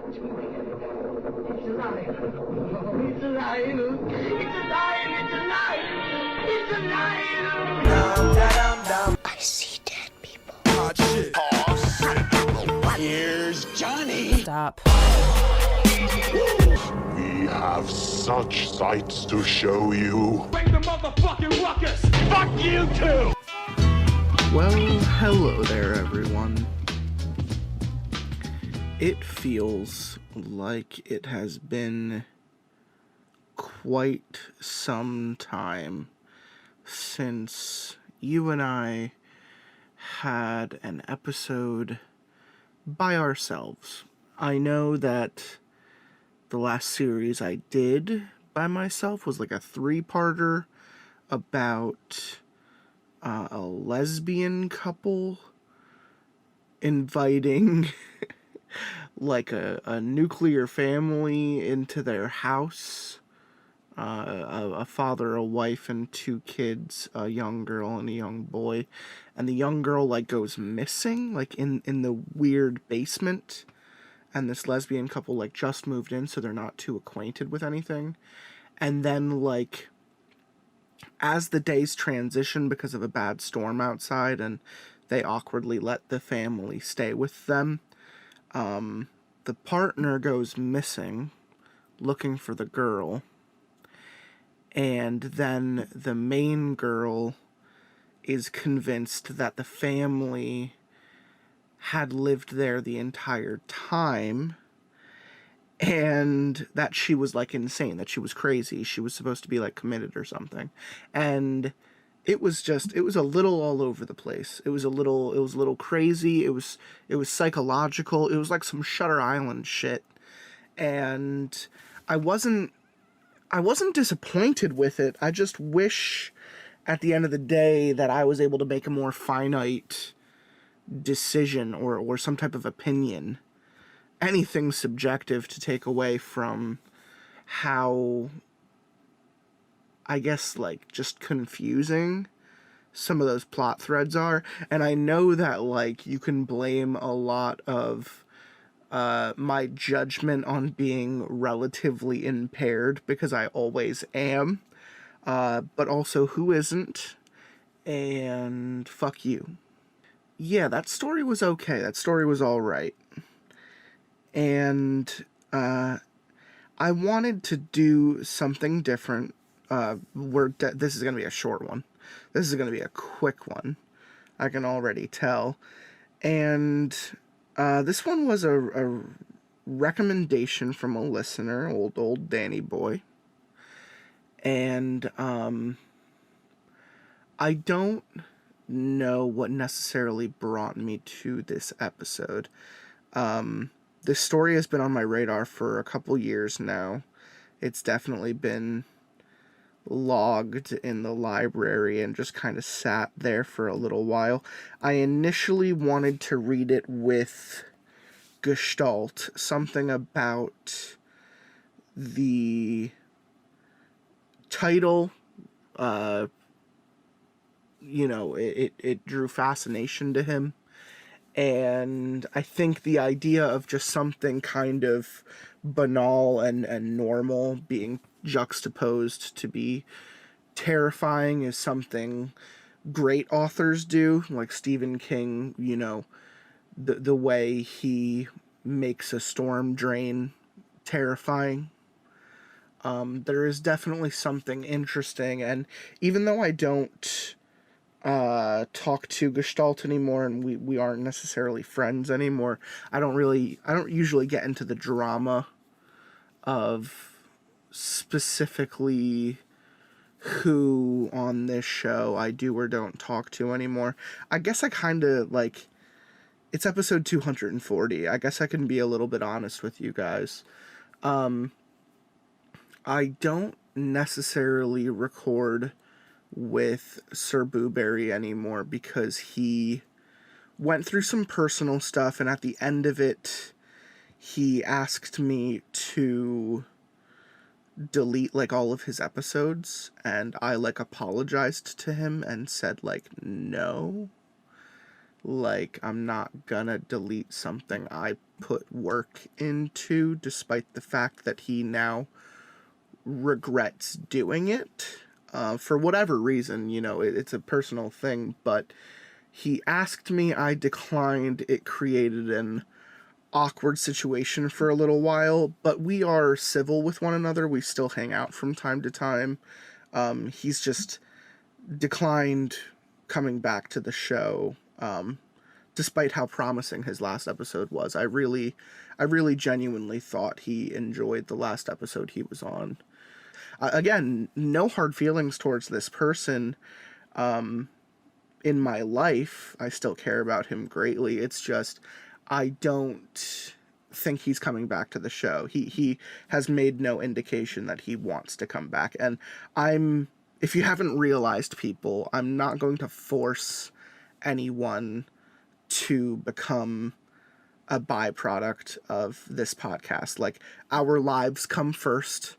It's alive. Oh, it's alive. It's alive. It's alive. It's alive. I see dead people. Hot shit. Here's Johnny. Stop. We have such sights to show you. Bring the motherfucking ruckus. Fuck you too! Well, hello there, everyone. It feels like it has been quite some time since you and I had an episode by ourselves. I know that the last series I did by myself was like a 3-parter about a lesbian couple inviting like a nuclear family into their house, a father, a wife, and 2 kids, a young girl and a young boy, and the young girl like goes missing like in the weird basement, and this lesbian couple like just moved in, so they're not too acquainted with anything. And then like as the days transition because of a bad storm outside and they awkwardly let the family stay with them, the partner goes missing looking for the girl, and then the main girl is convinced that the family had lived there the entire time and that she was like insane, that she was crazy, she was supposed to be like committed or something. And it was a little all over the place. It was a little crazy. It was psychological. It was like some Shutter Island shit. And I wasn't disappointed with it. I just wish at the end of the day that I was able to make a more finite decision or some type of opinion. Anything subjective to take away from how, I guess, like, just confusing some of those plot threads are. And I know that, like, you can blame a lot of my judgment on being relatively impaired, because I always am. But also, who isn't? And fuck you. Yeah, that story was okay. That story was alright. And I wanted to do something different. This is going to be a short one. This is going to be a quick one. I can already tell. And this one was a recommendation from a listener, old Danny boy. And I don't know what necessarily brought me to this episode. This story has been on my radar for a couple years now. It's definitely been logged in the library and just kind of sat there for a little while. I initially wanted to read it with Gestalt, something about the title, it drew fascination to him. And I think the idea of just something kind of banal and normal being juxtaposed to be terrifying is something great authors do, like Stephen King, the way he makes a storm drain terrifying. There is definitely something interesting, and even though I don't talk to Gestalt anymore, and we aren't necessarily friends anymore, I don't usually get into the drama of specifically who on this show I do or don't talk to anymore. I guess I kind of, like, it's episode 240. I guess I can be a little bit honest with you guys. I don't necessarily record with Sir Booberry anymore because he went through some personal stuff, and at the end of it, he asked me to delete, like, all of his episodes, and I, like, apologized to him and said, like, no, like, I'm not gonna delete something I put work into, despite the fact that he now regrets doing it. For whatever reason, it's a personal thing, but he asked me, I declined. It created an awkward situation for a little while, but we are civil with one another. We still hang out from time to time. He's just declined coming back to the show, despite how promising his last episode was. I really genuinely thought he enjoyed the last episode he was on. Again, no hard feelings towards this person in my life. I still care about him greatly. It's just, I don't think he's coming back to the show. He has made no indication that he wants to come back. And if you haven't realized, people, I'm not going to force anyone to become a byproduct of this podcast. Like, our lives come first,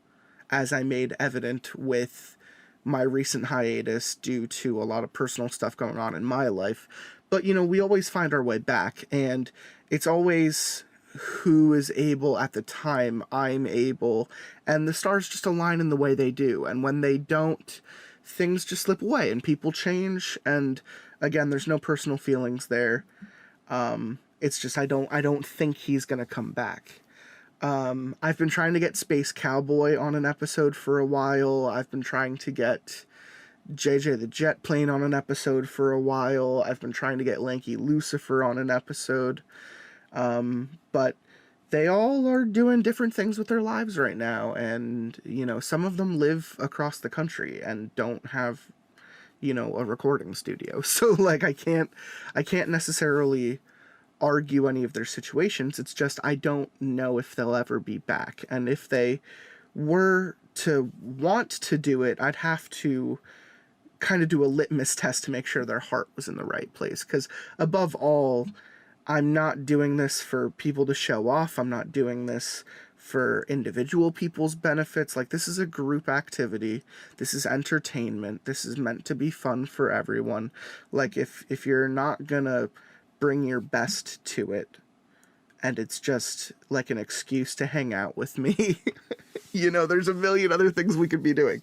as I made evident with my recent hiatus due to a lot of personal stuff going on in my life. But, we always find our way back, and it's always who is able at the time. I'm able, and the stars just align in the way they do. And when they don't, things just slip away and people change. And again, there's no personal feelings there. It's just, I don't think he's going to come back. I've been trying to get Space Cowboy on an episode for a while. I've been trying to get JJ the Jet Plane on an episode for a while. I've been trying to get Lanky Lucifer on an episode. But they all are doing different things with their lives right now. And, some of them live across the country and don't have, a recording studio. So, like, I can't necessarily argue any of their situations. It's just, I don't know if they'll ever be back. And if they were to want to do it, I'd have to kind of do a litmus test to make sure their heart was in the right place. Because above all, I'm not doing this for people to show off. I'm not doing this for individual people's benefits. Like, this is a group activity. This is entertainment. This is meant to be fun for everyone. Like, if you're not gonna bring your best to it, and it's just like an excuse to hang out with me, there's a million other things we could be doing.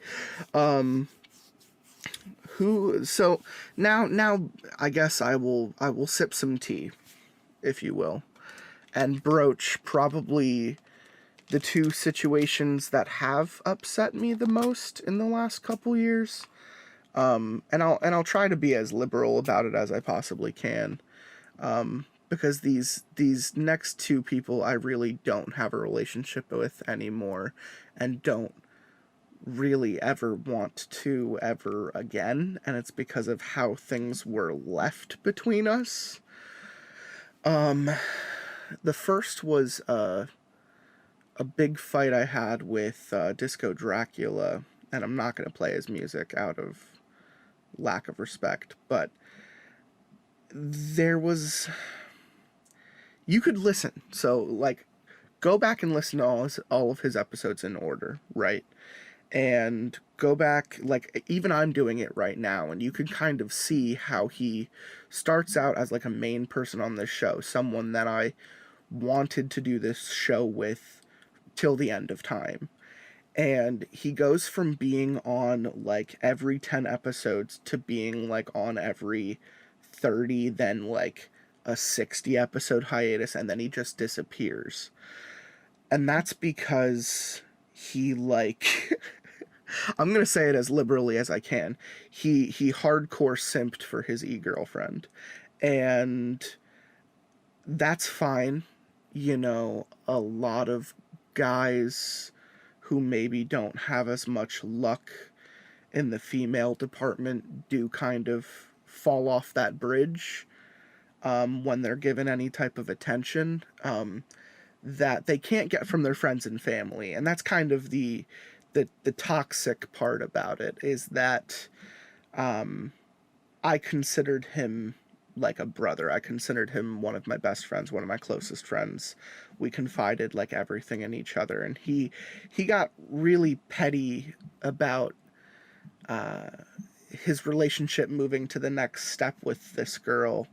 So now I guess I will sip some tea, if you will, and broach probably the two situations that have upset me the most in the last couple years. And I'll try to be as liberal about it as I possibly can. Because these next two people I really don't have a relationship with anymore, and don't really ever want to ever again, and it's because of how things were left between us. The first was a big fight I had with Disco Dracula, and I'm not going to play his music out of lack of respect, but there was... You could listen, so, like, go back and listen to all of his episodes in order, right? And go back, like, even I'm doing it right now, and you can kind of see how he starts out as, like, a main person on this show, someone that I wanted to do this show with till the end of time. And he goes from being on, like, every 10 episodes to being, like, on every 30, then, like, a 60 episode hiatus, and then he just disappears. And that's because he, like, I'm gonna say it as liberally as I can, he hardcore simped for his e-girlfriend. And that's fine. A lot of guys who maybe don't have as much luck in the female department do kind of fall off that bridge when they're given any type of attention that they can't get from their friends and family. And that's kind of the toxic part about it, is that I considered him like a brother. I considered him one of my best friends, one of my closest friends. We confided, like, everything in each other, and he got really petty about his relationship moving to the next step with this girl.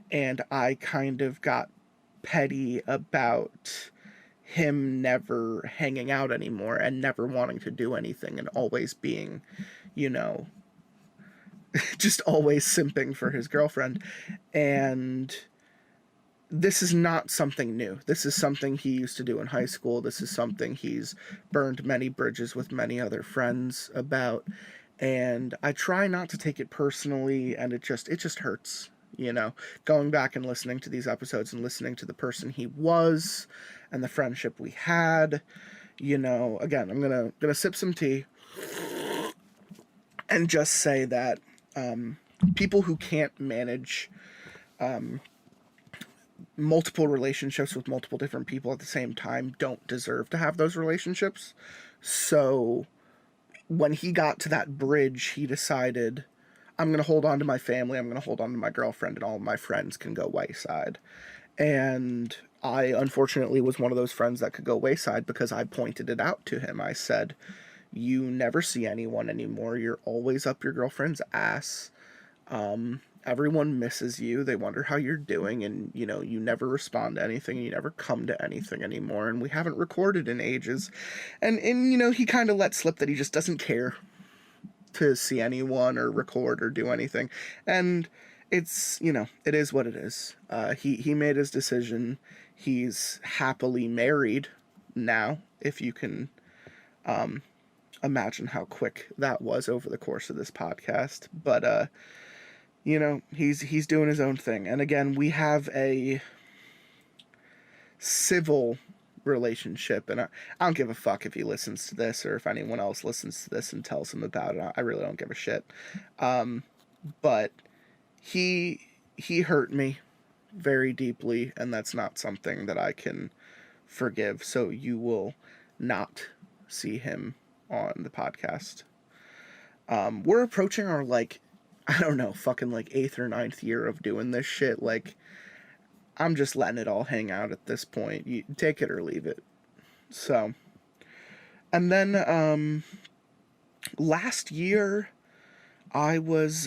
And I kind of got petty about him never hanging out anymore and never wanting to do anything and always being, you know, just always simping for his girlfriend. And this is not something new. This is something he used to do in high school. This is something he's burned many bridges with many other friends about. And I try not to take it personally, and it just hurts, you know, going back and listening to these episodes and listening to the person he was and the friendship we had. You know, again, I'm gonna sip some tea and just say that people who can't manage multiple relationships with multiple different people at the same time don't deserve to have those relationships. So when he got to that bridge, he decided, I'm going to hold on to my family, I'm going to hold on to my girlfriend, and all of my friends can go wayside. And I, unfortunately, was one of those friends that could go wayside because I pointed it out to him. I said, you never see anyone anymore. You're always up your girlfriend's ass. Everyone misses you. They wonder how you're doing, and, you know, you never respond to anything, you never come to anything anymore, and we haven't recorded in ages. And you know, he kind of let slip that he just doesn't care to see anyone or record or do anything. And it's, you know, it is what it is. He made his decision. He's happily married now, if you can imagine how quick that was over the course of this podcast. But you know, he's doing his own thing. And again, we have a civil relationship, and I don't give a fuck if he listens to this or if anyone else listens to this and tells him about it. I really don't give a shit. But he hurt me very deeply, and that's not something that I can forgive. So you will not see him on the podcast. We're approaching our, like, I don't know, fucking like 8th or 9th year of doing this shit. Like, I'm just letting it all hang out at this point. You take it or leave it. So, and then last year I was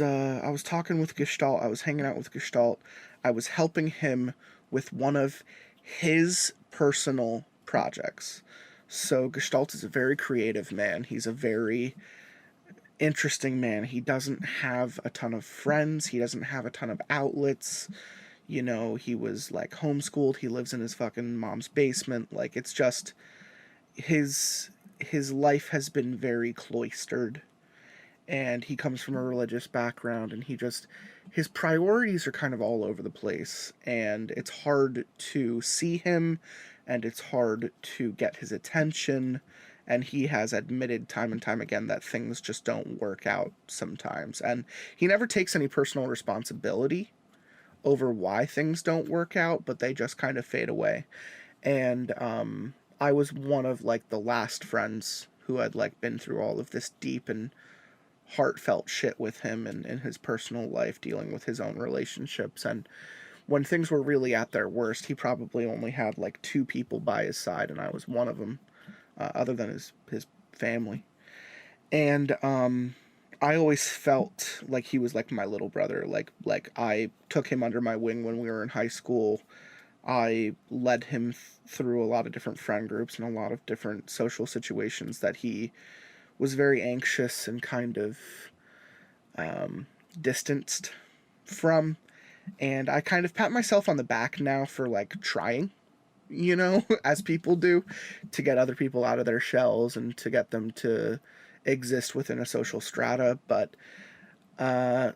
talking with Gestalt. I was hanging out with Gestalt. I was helping him with one of his personal projects. So Gestalt is a very creative man. He's a very interesting man. He doesn't have a ton of friends. He doesn't have a ton of outlets. You know, he was, like, homeschooled. He lives in his fucking mom's basement. Like, it's just, his life has been very cloistered. And he comes from a religious background, and his priorities are kind of all over the place. And it's hard to see him, and it's hard to get his attention. And he has admitted time and time again that things just don't work out sometimes. And he never takes any personal responsibility over why things don't work out, but they just kind of fade away. And I was one of, like, the last friends who had, like, been through all of this deep and heartfelt shit with him and in his personal life, dealing with his own relationships. And when things were really at their worst, he probably only had, like, 2 people by his side, and I was one of them. Other than his family. And I always felt like he was like my little brother. Like I took him under my wing when we were in high school. I led him through a lot of different friend groups and a lot of different social situations that he was very anxious and kind of distanced from. And I kind of pat myself on the back now for, like, trying, you know, as people do, to get other people out of their shells and to get them to exist within a social strata. But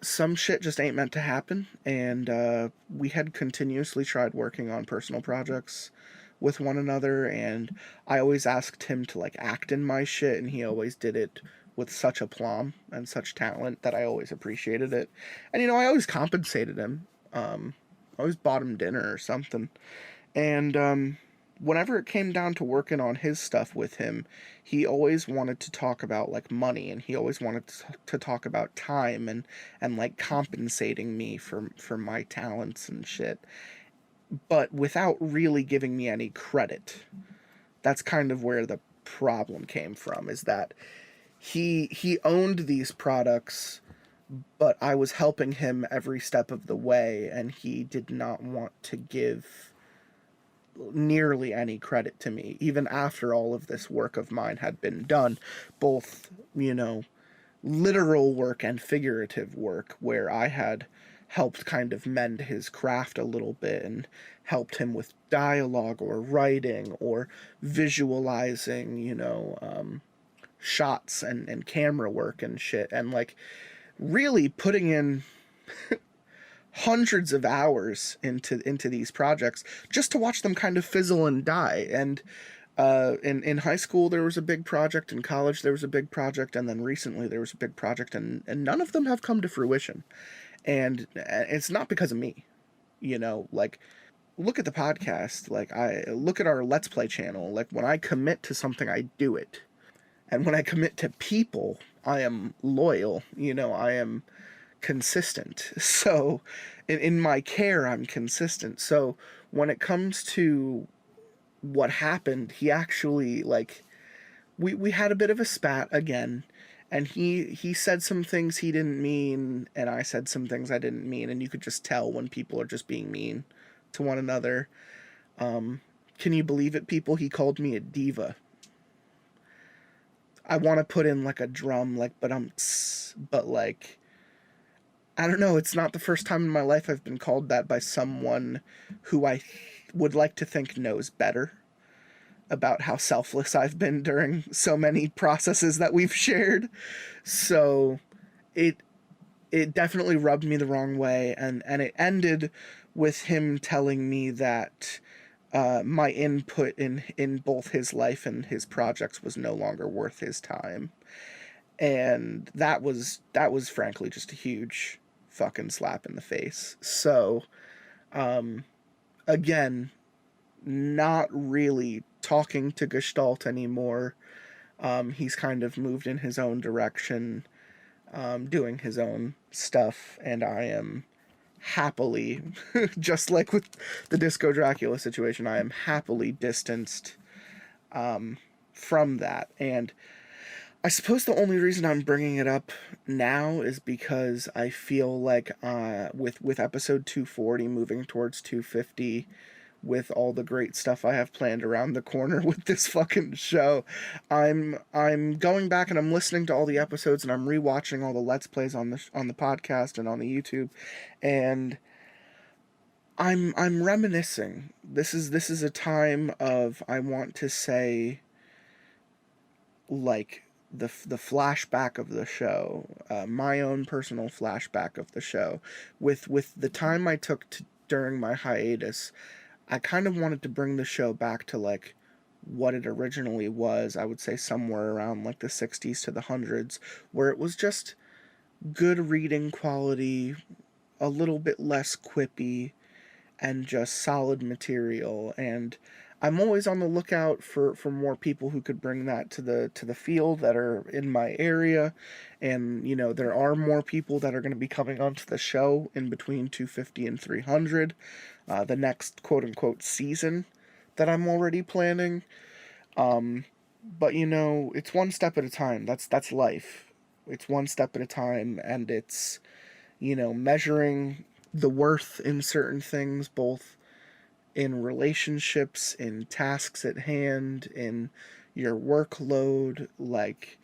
some shit just ain't meant to happen. And we had continuously tried working on personal projects with one another, and I always asked him to, like, act in my shit, and he always did it with such aplomb and such talent that I always appreciated it. And, you know, I always compensated him. I always bought him dinner or something. And whenever it came down to working on his stuff with him, he always wanted to talk about, like, money, and he always wanted to talk about time and like compensating me for my talents and shit, but without really giving me any credit. That's kind of where the problem came from, is that he owned these products, but I was helping him every step of the way, and he did not want to give nearly any credit to me, even after all of this work of mine had been done, both, literal work and figurative work, where I had helped kind of mend his craft a little bit and helped him with dialogue or writing or visualizing, shots and camera work and shit, and like really putting in hundreds of hours into these projects just to watch them kind of fizzle and die. And in high school there was a big project, in college there was a big project, and then recently there was a big project, and none of them have come to fruition. And it's not because of me, like, look at the podcast, like, I look at our Let's Play channel, like, when I commit to something, I do it. And when I commit to people, I am loyal, I am consistent. So in my care, I'm consistent. So when it comes to what happened, he actually, like, we had a bit of a spat again, and he said some things he didn't mean, and I said some things I didn't mean, and you could just tell when people are just being mean to one another. Can you believe it, people? He called me a diva. I want to put in like a drum, like, but like, I don't know, it's not the first time in my life I've been called that by someone who I would like to think knows better about how selfless I've been during so many processes that we've shared. So it definitely rubbed me the wrong way, and it ended with him telling me that my input in both his life and his projects was no longer worth his time. And that was frankly just a huge fucking slap in the face. So, again, not really talking to Gestalt anymore. He's kind of moved in his own direction, doing his own stuff, and I am happily, just like with the Disco Dracula situation, I am happily distanced from that. And I suppose the only reason I'm bringing it up now is because I feel like with episode 240 moving towards 250, with all the great stuff I have planned around the corner with this fucking show, I'm going back and I'm listening to all the episodes, and I'm rewatching all the Let's Plays on the podcast and on the YouTube, and I'm reminiscing. This is a time of, I want to say, like, the flashback of the show, my own personal flashback of the show, with the time I took during my hiatus. I kind of wanted to bring the show back to, like, what it originally was. I would say somewhere around, like, the 60s to the 100s, where it was just good reading quality, a little bit less quippy, and just solid material. And I'm always on the lookout for more people who could bring that to the field that are in my area. And, there are more people that are going to be coming onto the show in between 250 and 300. The next quote-unquote season that I'm already planning. But, it's one step at a time. That's life. It's one step at a time, and it's, measuring the worth in certain things, both in relationships, in tasks at hand, in your workload. Like,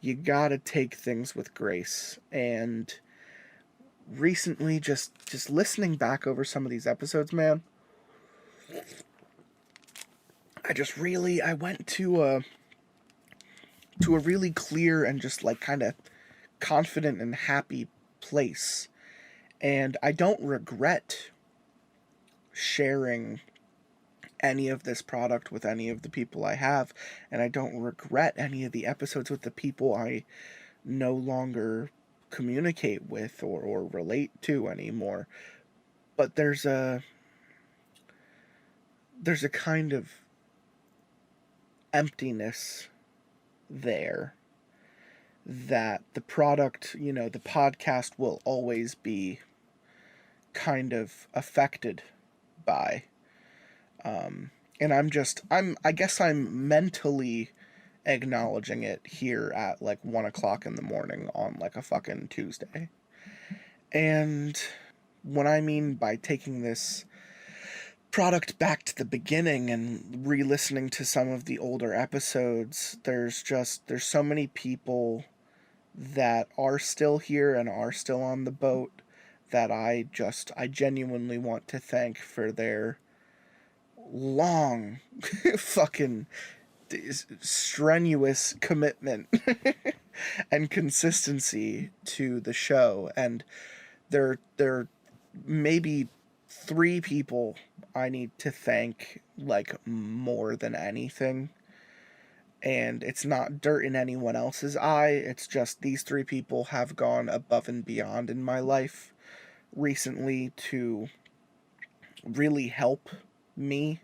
you gotta take things with grace. And recently, just listening back over some of these episodes, man, I went to a really clear and just, like, kind of confident and happy place. And I don't regret sharing any of this product with any of the people I have, and I don't regret any of the episodes with the people I no longer communicate with or relate to anymore. But there's a kind of emptiness there that the product, the podcast, will always be kind of affected by. And I guess I'm mentally acknowledging it here at, like, 1 o'clock in the morning on, like, a fucking Tuesday. And what I mean by taking this product back to the beginning and re-listening to some of the older episodes, there's so many people that are still here and are still on the boat that I genuinely want to thank for their long fucking strenuous commitment and consistency to the show. And there maybe 3 people I need to thank, like, more than anything. And it's not dirt in anyone else's eye, it's just these 3 people have gone above and beyond in my life recently to really help me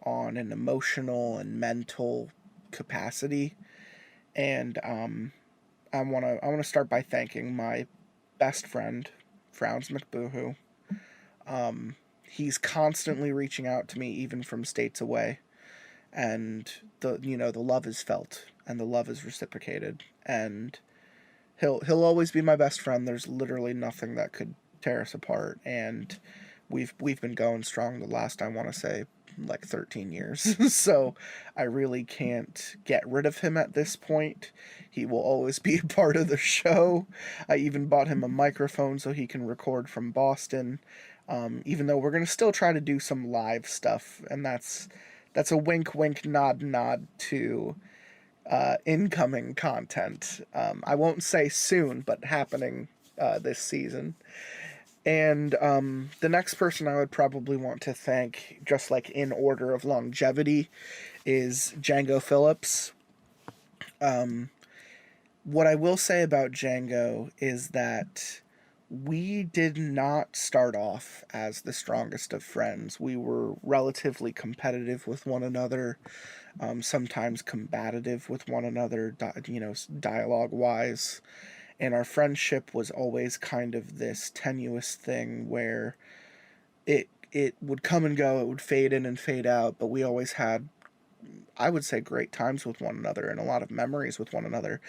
on an emotional and mental capacity. And I wanna start by thanking my best friend, Frowns McBoohoo. He's constantly reaching out to me, even from states away, and the love is felt and the love is reciprocated, and he'll always be my best friend. There's literally nothing that could tear us apart, and we've been going strong the last, I want to say, like 13 years. So I really can't get rid of him at this point. He will always be a part of the show. I even bought him a microphone so he can record from Boston. Even though we're going to still try to do some live stuff, and that's a wink wink nod nod to incoming content. I won't say soon, but happening this season. And the next person I would probably want to thank, just like in order of longevity, is Django Phillips. What I will say about Django is that we did not start off as the strongest of friends. We were relatively competitive with one another, sometimes combative with one another, dialogue-wise. And our friendship was always kind of this tenuous thing where it would come and go, it would fade in and fade out, but we always had, I would say, great times with one another and a lot of memories with one another.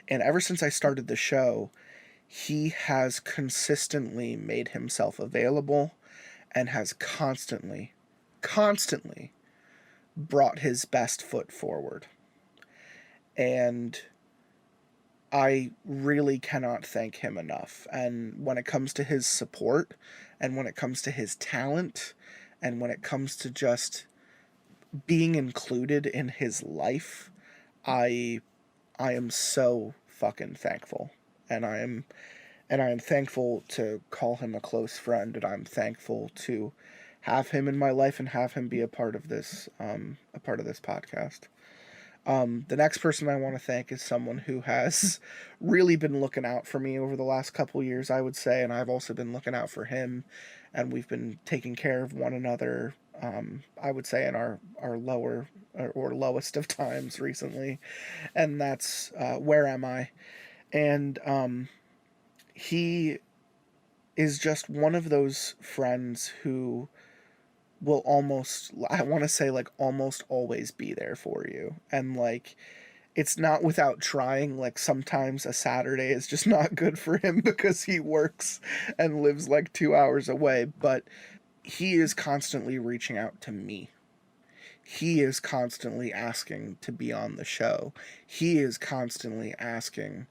And ever since I started the show, he has consistently made himself available and has constantly brought his best foot forward. And I really cannot thank him enough. And when it comes to his support, and when it comes to his talent, and when it comes to just being included in his life, I am so fucking thankful. And I am thankful to call him a close friend, and I'm thankful to have him in my life and have him be a part of this podcast. The next person I want to thank is someone who has really been looking out for me over the last couple years, I would say, and I've also been looking out for him, and we've been taking care of one another, I would say, in our lower or lowest of times recently, and that's Where Am I? And he is just one of those friends who will almost, I want to say, like, almost always be there for you. And, like, it's not without trying. Like, sometimes a Saturday is just not good for him because he works and lives like 2 hours away, but he is constantly reaching out to me. He is constantly asking to be on the show. He is constantly asking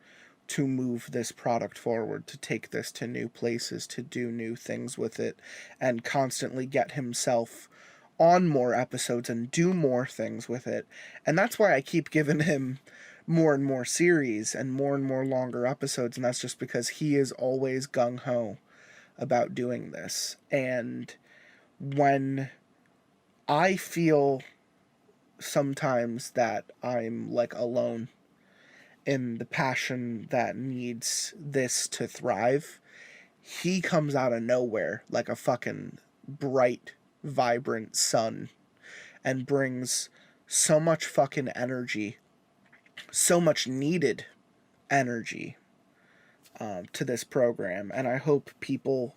to move this product forward, to take this to new places, to do new things with it, and constantly get himself on more episodes and do more things with it. And that's why I keep giving him more and more series and more longer episodes, and that's just because he is always gung-ho about doing this. And when I feel sometimes that I'm, like, alone in the passion that needs this to thrive, he comes out of nowhere like a fucking bright, vibrant sun and brings so much fucking energy, so much needed energy to this program. And I hope people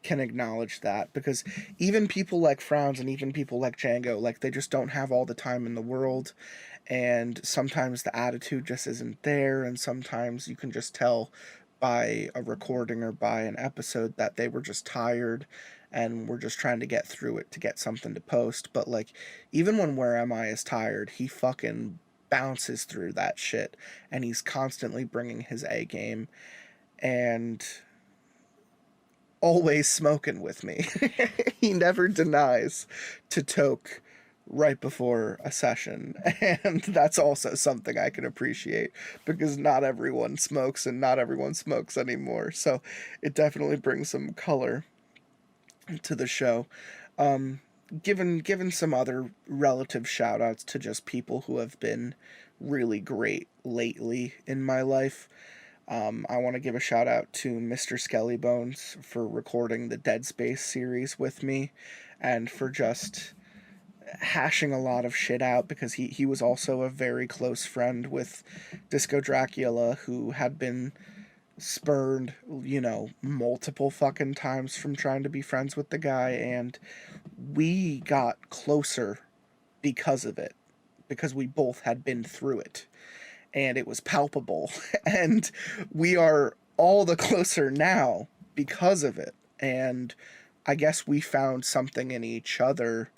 can acknowledge that, because even people like Frowns and even people like Django, like, they just don't have all the time in the world, and sometimes the attitude just isn't there, and sometimes you can just tell by a recording or by an episode that they were just tired and we're just trying to get through it to get something to post. But like, even when Where Am I is tired, he fucking bounces through that shit, and he's constantly bringing his A game, and always smoking with me. He never denies to toke right before a session, and that's also something I can appreciate, because not everyone smokes, and not everyone smokes anymore, so it definitely brings some color to the show. Given some other relative shout outs to just people who have been really great lately in my life. I want to give a shout out to Mr. Skellybones for recording the Dead Space series with me, and for just hashing a lot of shit out, because he was also a very close friend with Disco Dracula, who had been spurned, multiple fucking times from trying to be friends with the guy, and we got closer because of it, because we both had been through it, and it was palpable. And we are all the closer now because of it. And I guess we found something in each other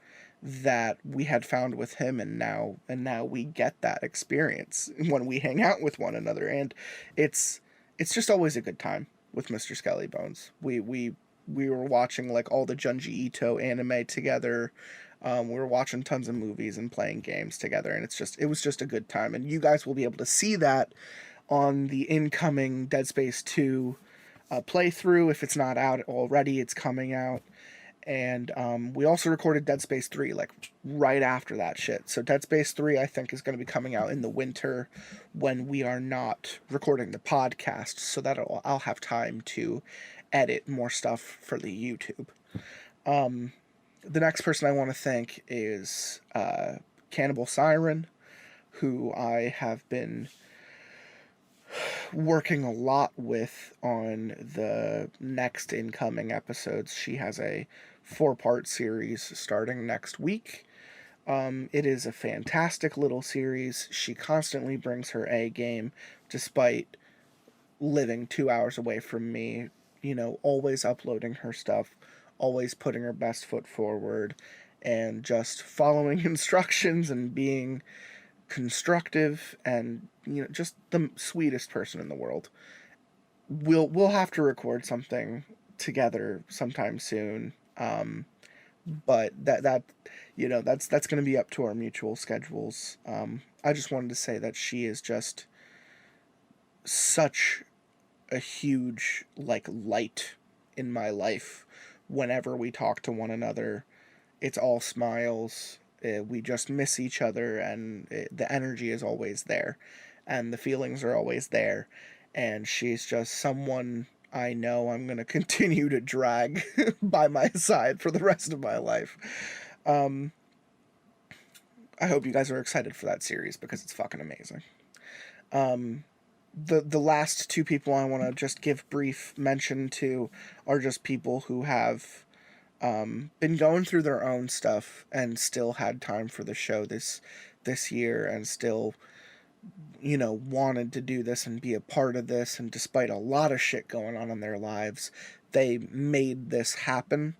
that we had found with him, and now we get that experience when we hang out with one another. And it's just always a good time with Mr. Skellybones. We were watching like all the Junji Ito anime together. We were watching tons of movies and playing games together, and it was just a good time. And you guys will be able to see that on the incoming Dead Space 2 playthrough. If it's not out already, it's coming out. And we also recorded Dead Space 3 like right after that shit. So Dead Space 3 I think is going to be coming out in the winter when we are not recording the podcast, so that I'll have time to edit more stuff for the YouTube. The next person I want to thank is Cannibal Siren, who I have been working a lot with on the next incoming episodes. She has a 4-part series starting next week. It is a fantastic little series. She constantly brings her A game, despite living 2 hours away from me, always uploading her stuff, always putting her best foot forward, and just following instructions and being constructive, and just the sweetest person in the world. We'll have to record something together sometime soon, but that's going to be up to our mutual schedules. I just wanted to say that she is just such a huge light in my life. Whenever we talk to one another, it's all smiles. We just miss each other, and the energy is always there, and the feelings are always there, and she's just someone I know I'm going to continue to drag by my side for the rest of my life. I hope you guys are excited for that series, because it's fucking amazing. The last two people I want to just give brief mention to are just people who have been going through their own stuff and still had time for the show this year, and still wanted to do this and be a part of this, and despite a lot of shit going on in their lives, they made this happen.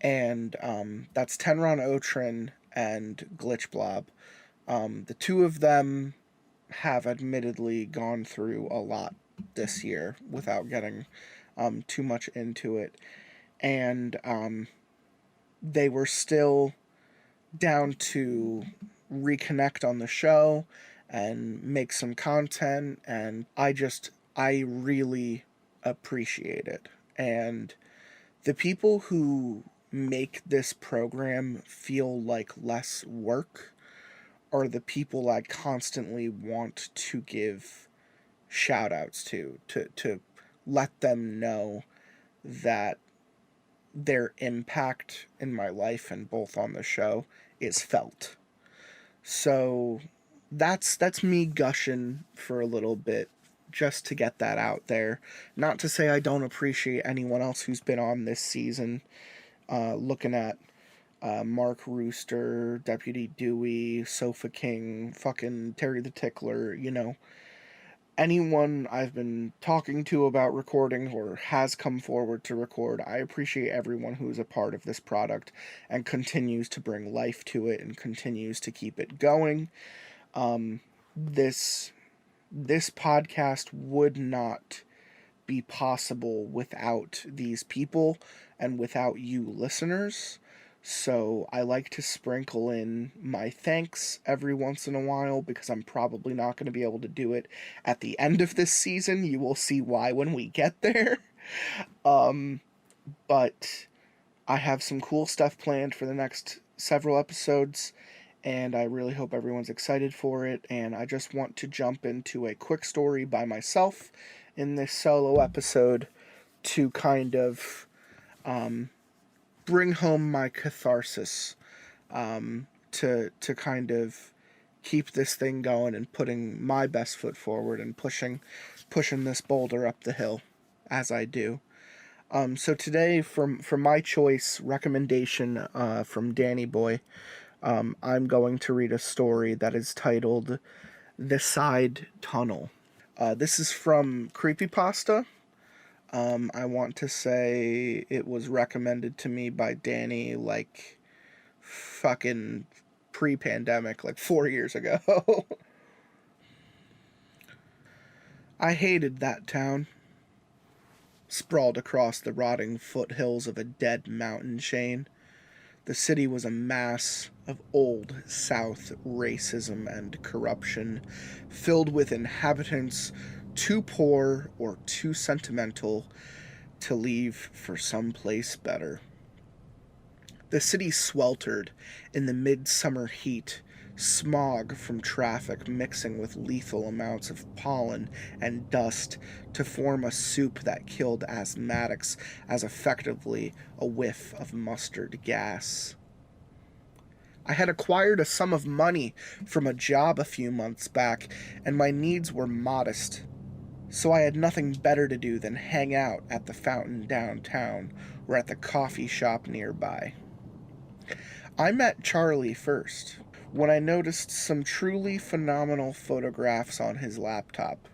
And that's Tenron Otrin and Glitch Blob. The two of them have admittedly gone through a lot this year without getting too much into it, and they were still down to reconnect on the show and make some content, and I really appreciate it. And the people who make this program feel like less work are the people I constantly want to give shout outs to let them know that their impact in my life, and both on the show, is felt. So that's me gushing for a little bit, just to get that out there. Not to say I don't appreciate anyone else who's been on this season. Looking at Mark Rooster, Deputy Dewey, Sofa King, fucking Terry the Tickler, anyone I've been talking to about recording or has come forward to record, I appreciate everyone who is a part of this product and continues to bring life to it and continues to keep it going. This podcast would not be possible without these people and without you listeners. So I like to sprinkle in my thanks every once in a while because I'm probably not going to be able to do it at the end of this season. You will see why when we get there. But I have some cool stuff planned for the next several episodes, and I really hope everyone's excited for it. And I just want to jump into a quick story by myself in this solo episode to kind of bring home my catharsis, to kind of keep this thing going and putting my best foot forward and pushing this boulder up the hill as I do. So today, from my choice recommendation from Danny Boy, I'm going to read a story that is titled "The Side Tunnel." This is from Creepypasta. I want to say it was recommended to me by Danny like fucking pre-pandemic, like 4 years ago. I hated that town. Sprawled across the rotting foothills of a dead mountain chain, the city was a mass of old South racism and corruption, filled with inhabitants too poor or too sentimental to leave for some place better. The city sweltered in the midsummer heat, smog from traffic mixing with lethal amounts of pollen and dust to form a soup that killed asthmatics as effectively a whiff of mustard gas. I had acquired a sum of money from a job a few months back, and my needs were modest, so I had nothing better to do than hang out at the fountain downtown or at the coffee shop nearby. I met Charlie first, when I noticed some truly phenomenal photographs on his laptop.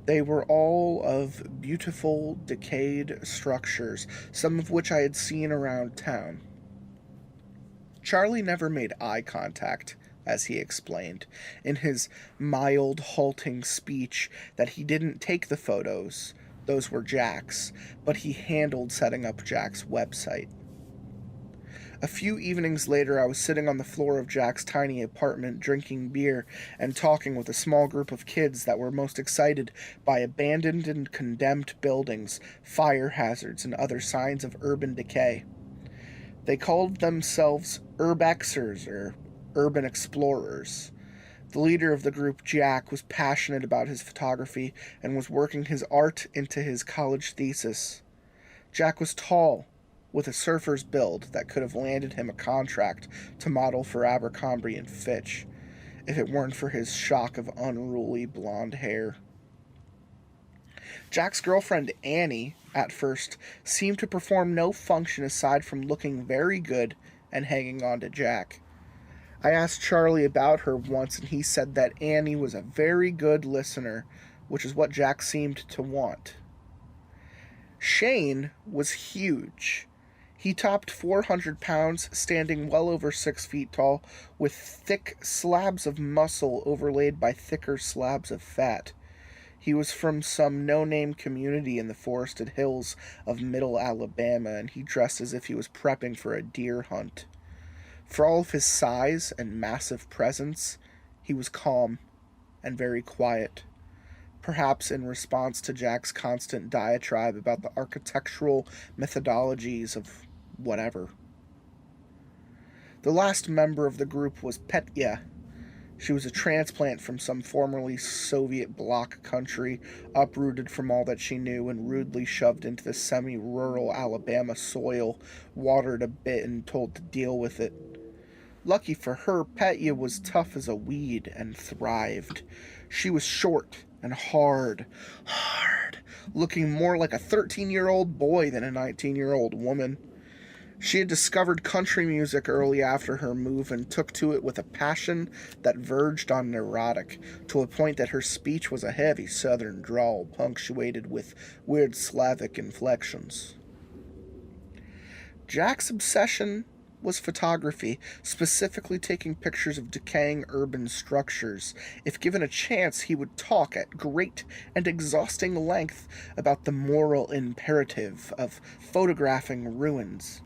They were all of beautiful, decayed structures, some of which I had seen around town. Charlie never made eye contact, as he explained, in his mild, halting speech that he didn't take the photos, those were Jack's, but he handled setting up Jack's website. A few evenings later, I was sitting on the floor of Jack's tiny apartment, drinking beer and talking with a small group of kids that were most excited by abandoned and condemned buildings, fire hazards, and other signs of urban decay. They called themselves urb-exers, or urban explorers. The leader of the group, Jack, was passionate about his photography and was working his art into his college thesis. Jack was tall, with a surfer's build that could have landed him a contract to model for Abercrombie and Fitch, if it weren't for his shock of unruly blonde hair. Jack's girlfriend, Annie, at first, seemed to perform no function aside from looking very good and hanging on to Jack. I asked Charlie about her once, and he said that Annie was a very good listener, which is what Jack seemed to want. Shane was huge. He topped 400 pounds, standing well over 6 feet tall, with thick slabs of muscle overlaid by thicker slabs of fat. He was from some no-name community in the forested hills of middle Alabama, and he dressed as if he was prepping for a deer hunt. For all of his size and massive presence, he was calm and very quiet, perhaps in response to Jack's constant diatribe about the architectural methodologies of whatever. The last member of the group was Petya. She was a transplant from some formerly Soviet bloc country, uprooted from all that she knew and rudely shoved into the semi-rural Alabama soil, watered a bit and told to deal with it. Lucky for her, Petya was tough as a weed and thrived. She was short and hard, looking more like a 13-year-old boy than a 19-year-old woman. She had discovered country music early after her move and took to it with a passion that verged on neurotic, to a point that her speech was a heavy southern drawl punctuated with weird Slavic inflections. Jack's obsession was photography, specifically taking pictures of decaying urban structures. If given a chance, he would talk at great and exhausting length about the moral imperative of photographing ruins,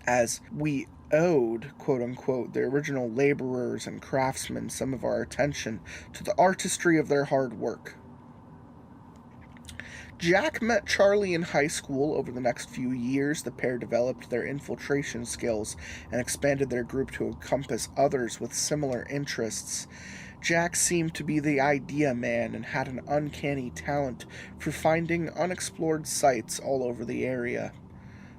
as we owed, quote-unquote, the original laborers and craftsmen some of our attention to the artistry of their hard work. Jack met Charlie in high school. Over the next few years, the pair developed their infiltration skills and expanded their group to encompass others with similar interests. Jack seemed to be the idea man and had an uncanny talent for finding unexplored sites all over the area.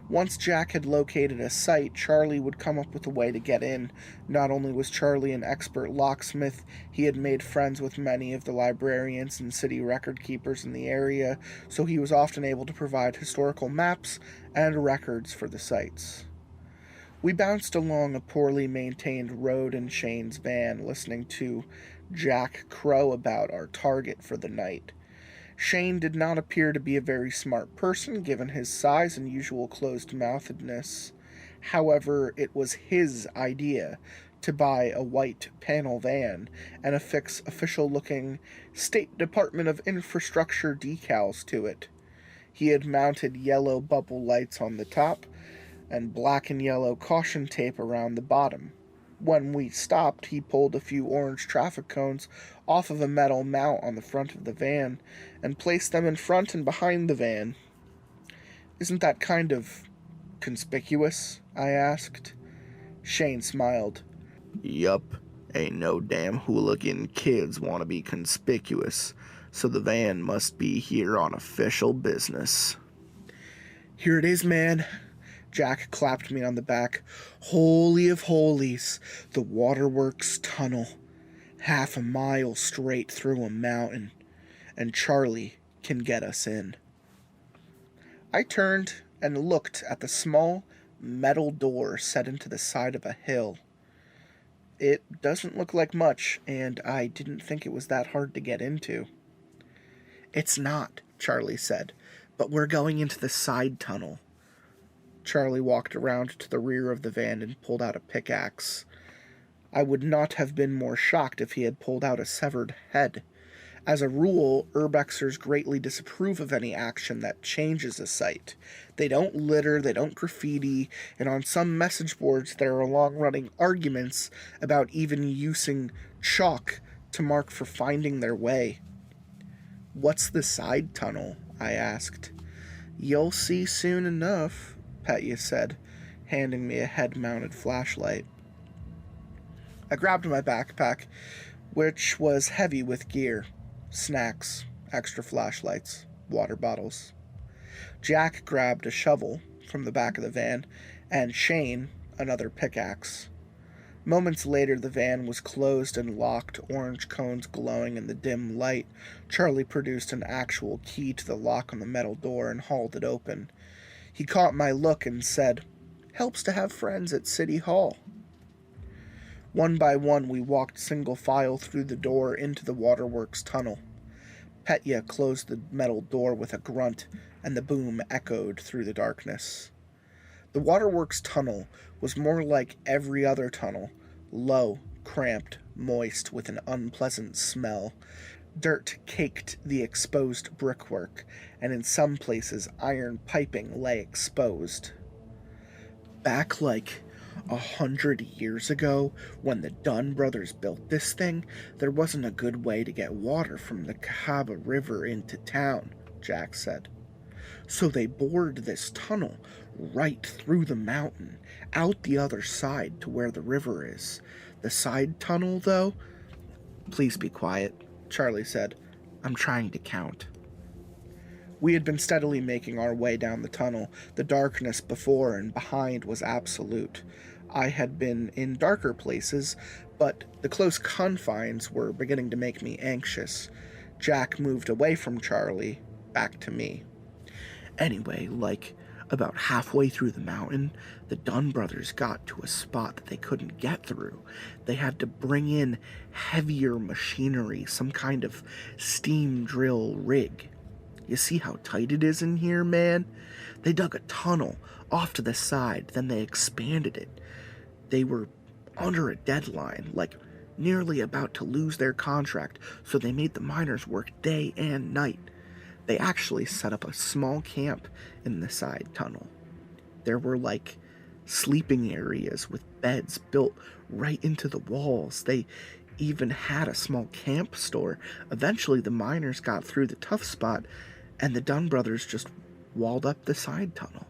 Once Jack had located a site, Charlie would come up with a way to get in. Not only was Charlie an expert locksmith, he had made friends with many of the librarians and city record keepers in the area, so he was often able to provide historical maps and records for the sites. We bounced along a poorly maintained road in Shane's van, listening to Jack crow about our target for the night. Shane did not appear to be a very smart person, given his size and usual closed-mouthedness. However, it was his idea to buy a white panel van and affix official-looking State Department of Infrastructure decals to it. He had mounted yellow bubble lights on the top and black and yellow caution tape around the bottom. When we stopped, he pulled a few orange traffic cones off of a metal mount on the front of the van and placed them in front and behind the van. "Isn't that kind of conspicuous?" I asked. Shane smiled. "Yup. Ain't no damn hooligan kids want to be conspicuous, so the van must be here on official business." "Here it is, man." Jack clapped me on the back. "Holy of holies, the waterworks tunnel. Half a mile straight through a mountain, and Charlie can get us in." I turned and looked at the small metal door set into the side of a hill. It doesn't look like much, and I didn't think it was that hard to get into. "It's not," Charlie said, "but we're going into the side tunnel." Charlie walked around to the rear of the van and pulled out a pickaxe. I would not have been more shocked if he had pulled out a severed head. As a rule, urb-exers greatly disapprove of any action that changes a site. They don't litter, they don't graffiti, and on some message boards there are long-running arguments about even using chalk to mark for finding their way. "What's the side tunnel?" I asked. "You'll see soon enough," Petya said, handing me a head-mounted flashlight. I grabbed my backpack, which was heavy with gear, snacks, extra flashlights, water bottles. Jack grabbed a shovel from the back of the van, and Shane another pickaxe. Moments later, the van was closed and locked, orange cones glowing in the dim light. Charlie produced an actual key to the lock on the metal door and hauled it open. He caught my look and said, "Helps to have friends at City Hall." One by one, we walked single file through the door into the waterworks tunnel. Petya closed the metal door with a grunt, and the boom echoed through the darkness. The waterworks tunnel was more like every other tunnel, low, cramped, moist, with an unpleasant smell. Dirt caked the exposed brickwork, and in some places iron piping lay exposed. Back like 100 years ago, when the Dunn brothers built this thing, there wasn't a good way to get water from the Cahaba River into town, Jack said. So they bored this tunnel right through the mountain, out the other side to where the river is. The side tunnel, though... Please be quiet, Charlie said. I'm trying to count. We had been steadily making our way down the tunnel. The darkness before and behind was absolute. I had been in darker places, but the close confines were beginning to make me anxious. Jack moved away from Charlie, back to me. Anyway, like, About halfway through the mountain, the Dunn brothers got to a spot that they couldn't get through. They had to bring in heavier machinery, some kind of steam drill rig. You see how tight it is in here, man? They dug a tunnel off to the side, then they expanded it. They were under a deadline, like nearly about to lose their contract, so they made the miners work day and night. They actually set up a small camp in the side tunnel. There were like sleeping areas with beds built right into the walls. They even had a small camp store. Eventually the miners got through the tough spot and the Dunn brothers just walled up the side tunnel.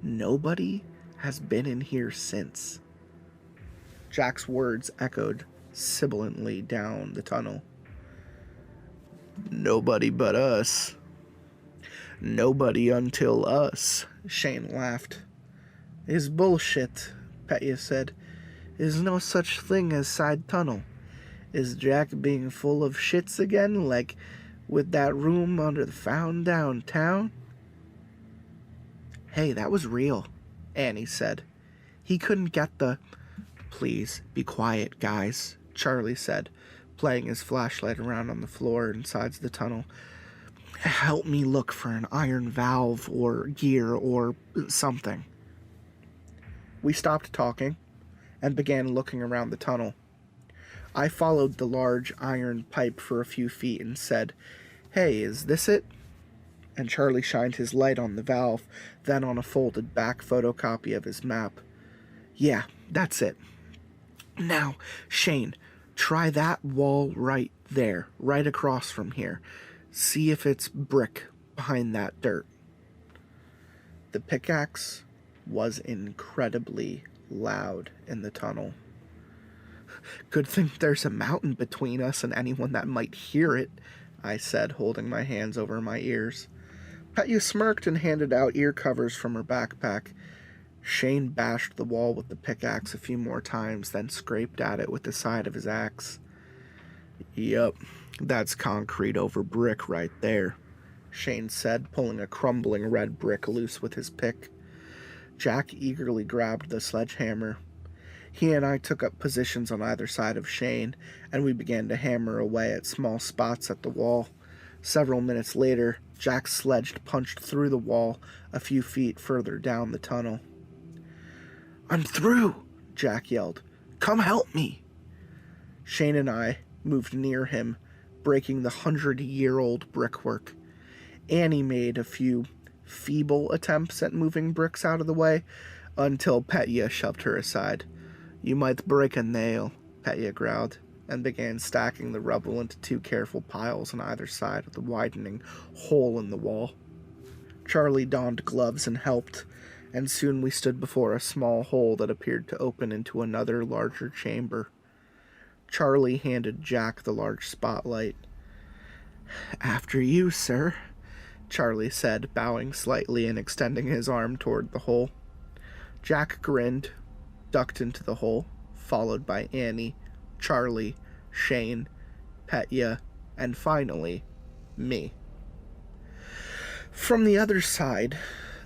Nobody has been in here since. Jack's words echoed sibilantly down the tunnel. Nobody but us. Nobody until us, Shane laughed. Is bullshit, Petya said. Is no such thing as side tunnel. Is Jack being full of shits again, like with that room under the fountain downtown? Hey, that was real, Annie said. He couldn't get the... Please, be quiet, guys, Charlie said, playing his flashlight around on the floor and sides of the tunnel. Help me look for an iron valve or gear or something. We stopped talking and began looking around the tunnel. I followed the large iron pipe for a few feet and said, Hey, is this it? And Charlie shined his light on the valve, then on a folded back photocopy of his map. Yeah, that's it. Now, Shane, try that wall right there, right across from here. See if it's brick behind that dirt. The pickaxe was incredibly loud in the tunnel. Good thing there's a mountain between us and anyone that might hear it, I said, holding my hands over my ears. Petya smirked and handed out ear covers from her backpack. Shane bashed the wall with the pickaxe a few more times, then scraped at it with the side of his axe. Yup, that's concrete over brick right there, Shane said, pulling a crumbling red brick loose with his pick. Jack eagerly grabbed the sledgehammer. He and I took up positions on either side of Shane, and we began to hammer away at small spots at the wall. Several minutes later, Jack's sledge punched through the wall a few feet further down the tunnel. I'm through, Jack yelled. Come help me. Shane and I moved near him, breaking the 100-year-old brickwork. Annie made a few feeble attempts at moving bricks out of the way, until Petya shoved her aside. You might break a nail, Petya growled, and began stacking the rubble into 2 careful piles on either side of the widening hole in the wall. Charlie donned gloves and helped, and soon we stood before a small hole that appeared to open into another larger chamber. Charlie handed Jack the large spotlight. After you, sir, Charlie said, bowing slightly and extending his arm toward the hole. Jack grinned, ducked into the hole, followed by Annie, Charlie, Shane, Petya, and finally, me. From the other side,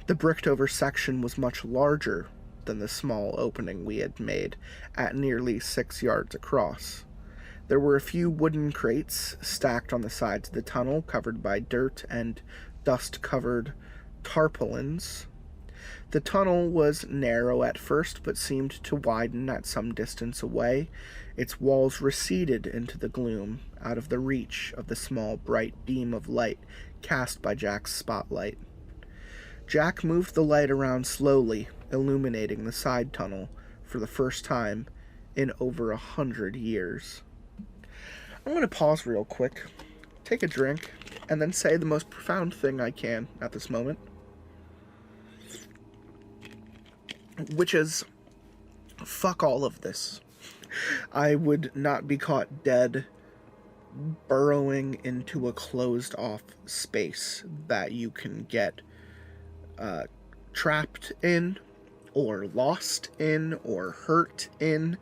the bricked-over section was much larger than the small opening we had made, at nearly 6 yards across. There were a few wooden crates stacked on the sides of the tunnel, covered by dirt and dust-covered tarpaulins. The tunnel was narrow at first, but seemed to widen at some distance away. Its walls receded into the gloom, out of the reach of the small, bright beam of light cast by Jack's spotlight. Jack moved the light around slowly, illuminating the side tunnel for the first time in over 100 years. I'm going to pause real quick, take a drink, and then say the most profound thing I can at this moment. Which is, fuck all of this. I would not be caught dead burrowing into a closed-off space that you can get trapped in, or lost in, or hurt in,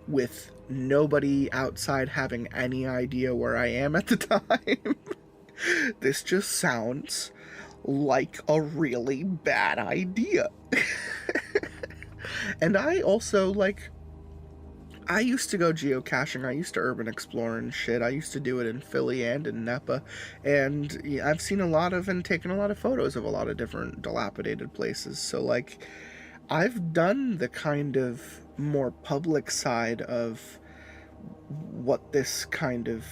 with nobody outside having any idea where I am at the time. This just sounds like a really bad idea. And I also, like, I used to go geocaching, I used to urban explore and shit, I used to do it in Philly and in Napa, and yeah, I've seen a lot of and taken a lot of photos of a lot of different dilapidated places, so, like, I've done the kind of more public side of what this kind of,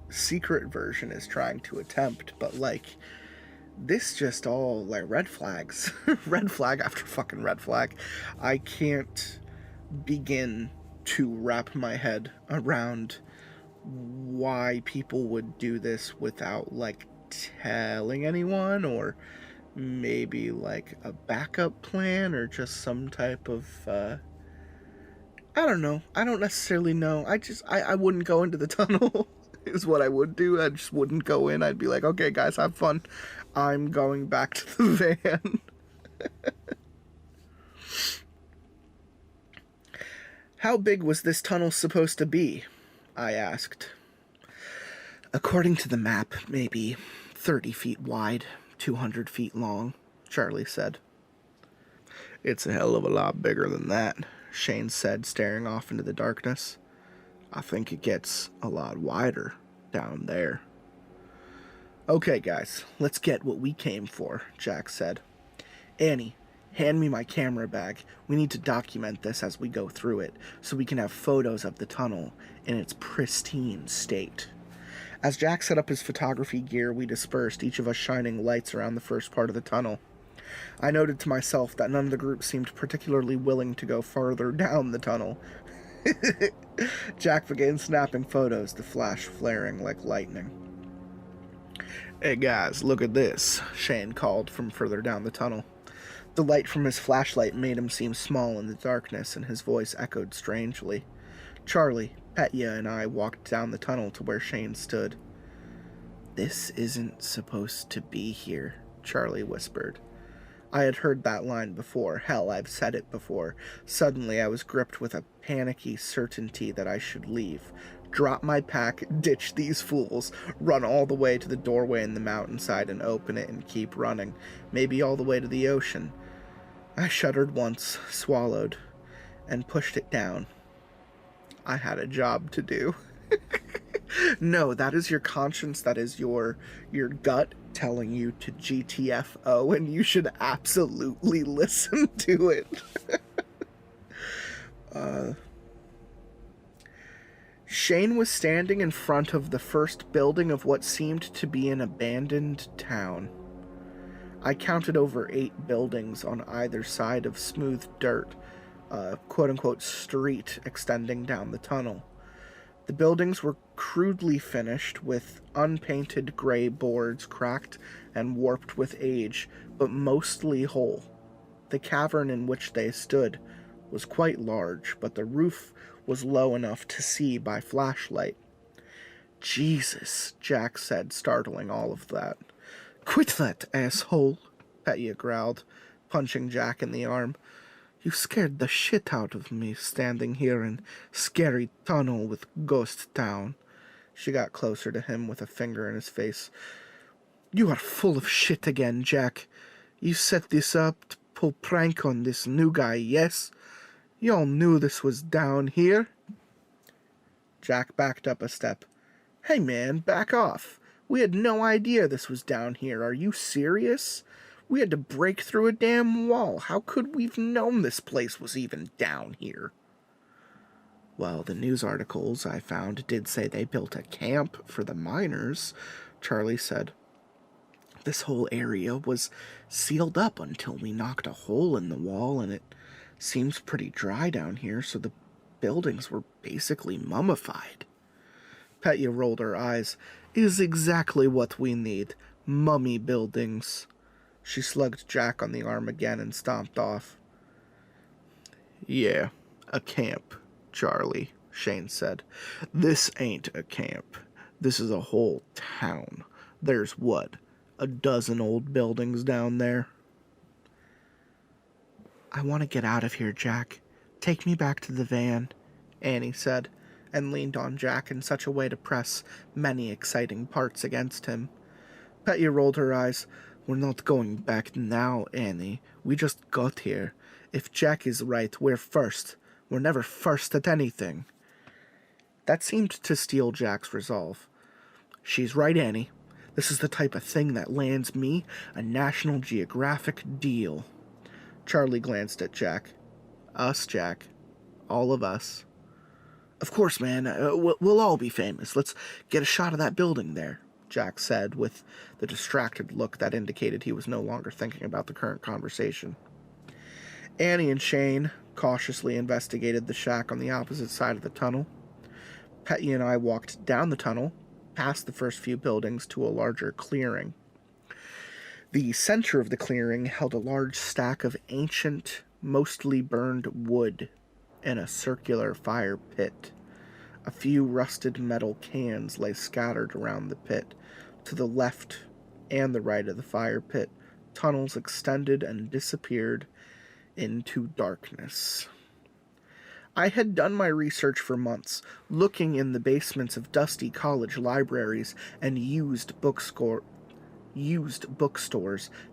secret version is trying to attempt, but, like, this just all, like, red flags. Red flag after fucking red flag. I can't begin to wrap my head around why people would do this without, like, telling anyone, or maybe, like, a backup plan, or just some type of, I don't know. I don't necessarily know. I wouldn't go into the tunnel, is what I would do. I just wouldn't go in. I'd be like, okay, guys, have fun. I'm going back to the van. How big was this tunnel supposed to be? I asked. According to the map, maybe 30 feet wide, 200 feet long, Charlie said. It's a hell of a lot bigger than that, Shane said, staring off into the darkness. I think it gets a lot wider down there. Okay, guys, let's get what we came for, Jack said. Annie, hand me my camera bag. We need to document this as we go through it, so we can have photos of the tunnel in its pristine state. As Jack set up his photography gear, we dispersed, each of us shining lights around the first part of the tunnel. I noted to myself that none of the group seemed particularly willing to go farther down the tunnel. Jack began snapping photos, the flash flaring like lightning. Hey guys, look at this, Shane called from further down the tunnel. The light from his flashlight made him seem small in the darkness, and his voice echoed strangely. Charlie, Petya, and I walked down the tunnel to where Shane stood. This isn't supposed to be here, Charlie whispered. I had heard that line before. Hell, I've said it before. Suddenly I was gripped with a panicky certainty that I should leave. Drop my pack, ditch these fools, run all the way to the doorway in the mountainside and open it and keep running, maybe all the way to the ocean. I shuddered once, swallowed, and pushed it down. I had a job to do. No, that is your conscience, that is your gut telling you to GTFO, and you should absolutely listen to it. Shane was standing in front of the first building of what seemed to be an abandoned town. I counted over 8 buildings on either side of smooth dirt, quote-unquote street extending down the tunnel. The buildings were crudely finished with unpainted gray boards cracked and warped with age, but mostly whole. The cavern in which they stood was quite large, but the roof was low enough to see by flashlight. Jesus, Jack said, startling all of that. Quit that, asshole, Petya growled, punching Jack in the arm. You scared the shit out of me standing here in scary tunnel with ghost town. She got closer to him with a finger in his face. You are full of shit again, Jack. You set this up to pull prank on this new guy, yes? Y'all knew this was down here. Jack backed up a step. Hey man, back off. We had no idea this was down here. Are you serious? We had to break through a damn wall. How could we've known this place was even down here? Well, the news articles I found did say they built a camp for the miners, Charlie said. This whole area was sealed up until we knocked a hole in the wall, and it seems pretty dry down here, so the buildings were basically mummified. Petya rolled her eyes. Is exactly what we need. Mummy buildings. She slugged Jack on the arm again and stomped off. Yeah, a camp, Charlie, Shane said. This ain't a camp. This is a whole town. There's what, a dozen old buildings down there? I want to get out of here, Jack. Take me back to the van, Annie said, and leaned on Jack in such a way to press many exciting parts against him. Petya rolled her eyes. We're not going back now, Annie. We just got here. If Jack is right, we're first. We're never first at anything. That seemed to steal Jack's resolve. She's right, Annie. This is the type of thing that lands me a National Geographic deal. Charlie glanced at Jack. Us, Jack. All of us. Of course, man. We'll all be famous. Let's get a shot of that building there, Jack said, with the distracted look that indicated he was no longer thinking about the current conversation. Annie and Shane cautiously investigated the shack on the opposite side of the tunnel. Petya and I walked down the tunnel, past the first few buildings, to a larger clearing. The center of the clearing held a large stack of ancient, mostly burned wood in a circular fire pit. A few rusted metal cans lay scattered around the pit. To the left and the right of the fire pit, tunnels extended and disappeared into darkness. I had done my research for months, looking in the basements of dusty college libraries and used bookstores,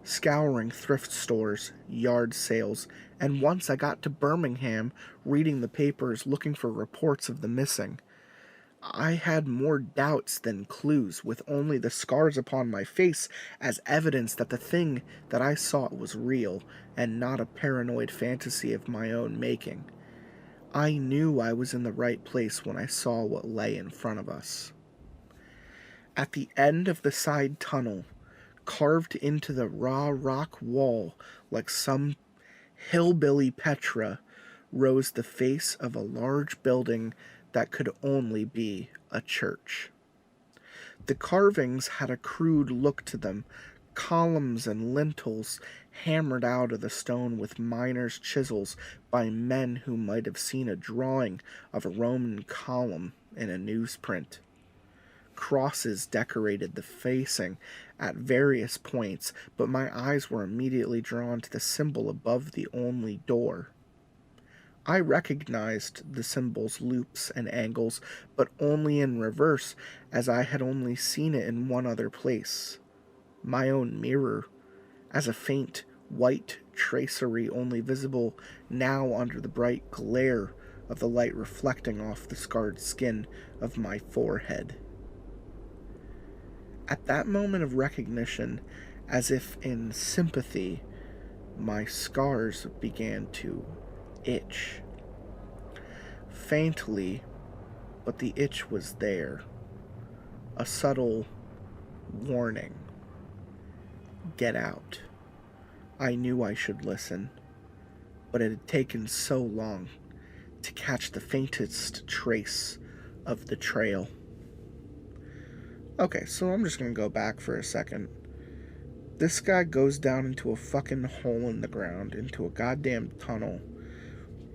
scouring thrift stores, yard sales, and once I got to Birmingham, reading the papers, looking for reports of the missing. I had more doubts than clues, with only the scars upon my face as evidence that the thing that I sought was real, and not a paranoid fantasy of my own making. I knew I was in the right place when I saw what lay in front of us. At the end of the side tunnel, carved into the raw rock wall like some hillbilly Petra, rose the face of a large building that could only be a church. The carvings had a crude look to them, columns and lintels hammered out of the stone with miners' chisels by men who might have seen a drawing of a Roman column in a newsprint. Crosses decorated the facing at various points, but my eyes were immediately drawn to the symbol above the only door. I recognized the symbol's loops and angles, but only in reverse, as I had only seen it in one other place. My own mirror, as a faint white tracery only visible now under the bright glare of the light reflecting off the scarred skin of my forehead. At that moment of recognition, as if in sympathy, my scars began to itch. Faintly, but the itch was there. A subtle warning. Get out. I knew I should listen, but it had taken so long to catch the faintest trace of the trail. Okay, so I'm just gonna go back for a second. This guy goes down into a fucking hole in the ground, into a goddamn tunnel,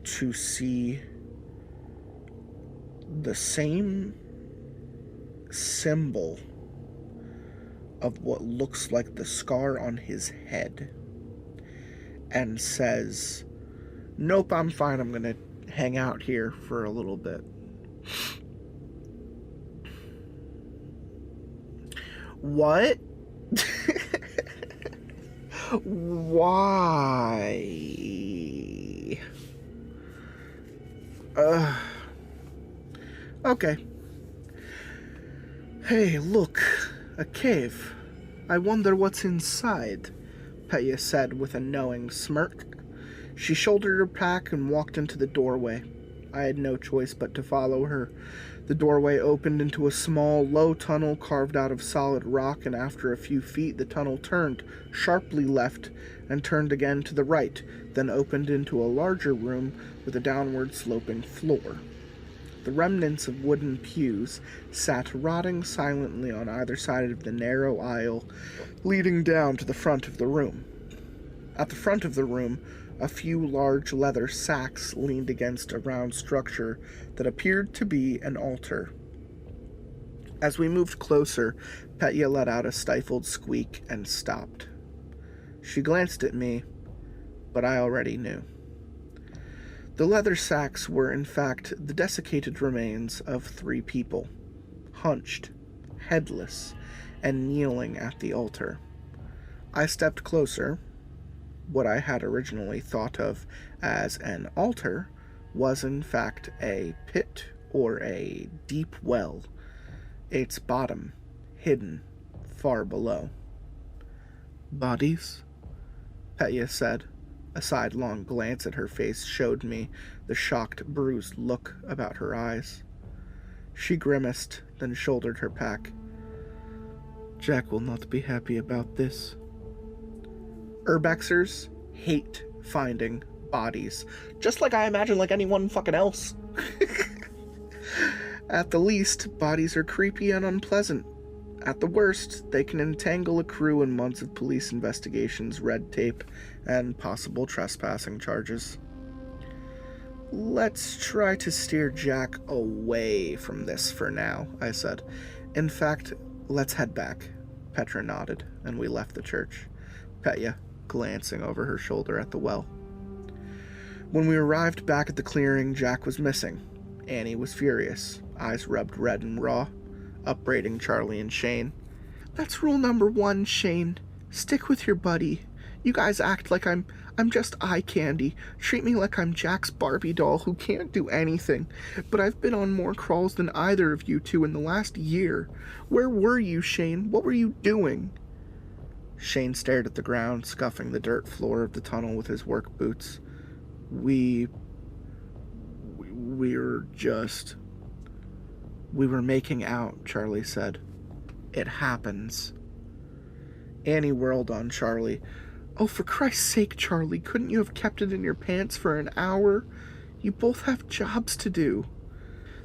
to see the same symbol of what looks like the scar on his head, and says, "Nope, I'm fine, I'm gonna hang out here for a little bit." What? Why? Okay. Hey, look, a cave. I wonder what's inside, Petya said with a knowing smirk. She shouldered her pack and walked into the doorway. I had no choice but to follow her. The doorway opened into a small, low tunnel carved out of solid rock, and after a few feet the tunnel turned sharply left and turned again to the right, then opened into a larger room with a downward sloping floor. The remnants of wooden pews sat rotting silently on either side of the narrow aisle leading down to the front of the room. At the front of the room, a few large leather sacks leaned against a round structure that appeared to be an altar. As we moved closer, Petya let out a stifled squeak and stopped. She glanced at me, but I already knew. The leather sacks were, in fact, the desiccated remains of 3 people, hunched, headless, and kneeling at the altar. I stepped closer. What I had originally thought of as an altar was in fact a pit or a deep well, its bottom hidden far below. "Bodies?" Petya said. A sidelong glance at her face showed me the shocked, bruised look about her eyes. She grimaced, then shouldered her pack. "Jack will not be happy about this." Urb-exers hate finding bodies, just like I imagine like anyone fucking else. At the least, bodies are creepy and unpleasant. At the worst, they can entangle a crew in months of police investigations, red tape, and possible trespassing charges. "Let's try to steer Jack away from this for now," I said. "In fact, let's head back." Petra nodded, and we left the church, Petya glancing over her shoulder at the well. When we arrived back at the clearing, Jack was missing. Annie was furious, eyes rubbed red and raw, upbraiding Charlie and Shane. "That's rule number 1, Shane. Stick with your buddy. You guys act like I'm just eye candy. Treat me like I'm Jack's Barbie doll who can't do anything. But I've been on more crawls than either of you two in the last year. Where were you, Shane? What were you doing?" Shane stared at the ground, scuffing the dirt floor of the tunnel with his work boots. We were making out," Charlie said. "It happens." Annie whirled on Charlie. "Oh, for Christ's sake, Charlie, couldn't you have kept it in your pants for an hour? You both have jobs to do."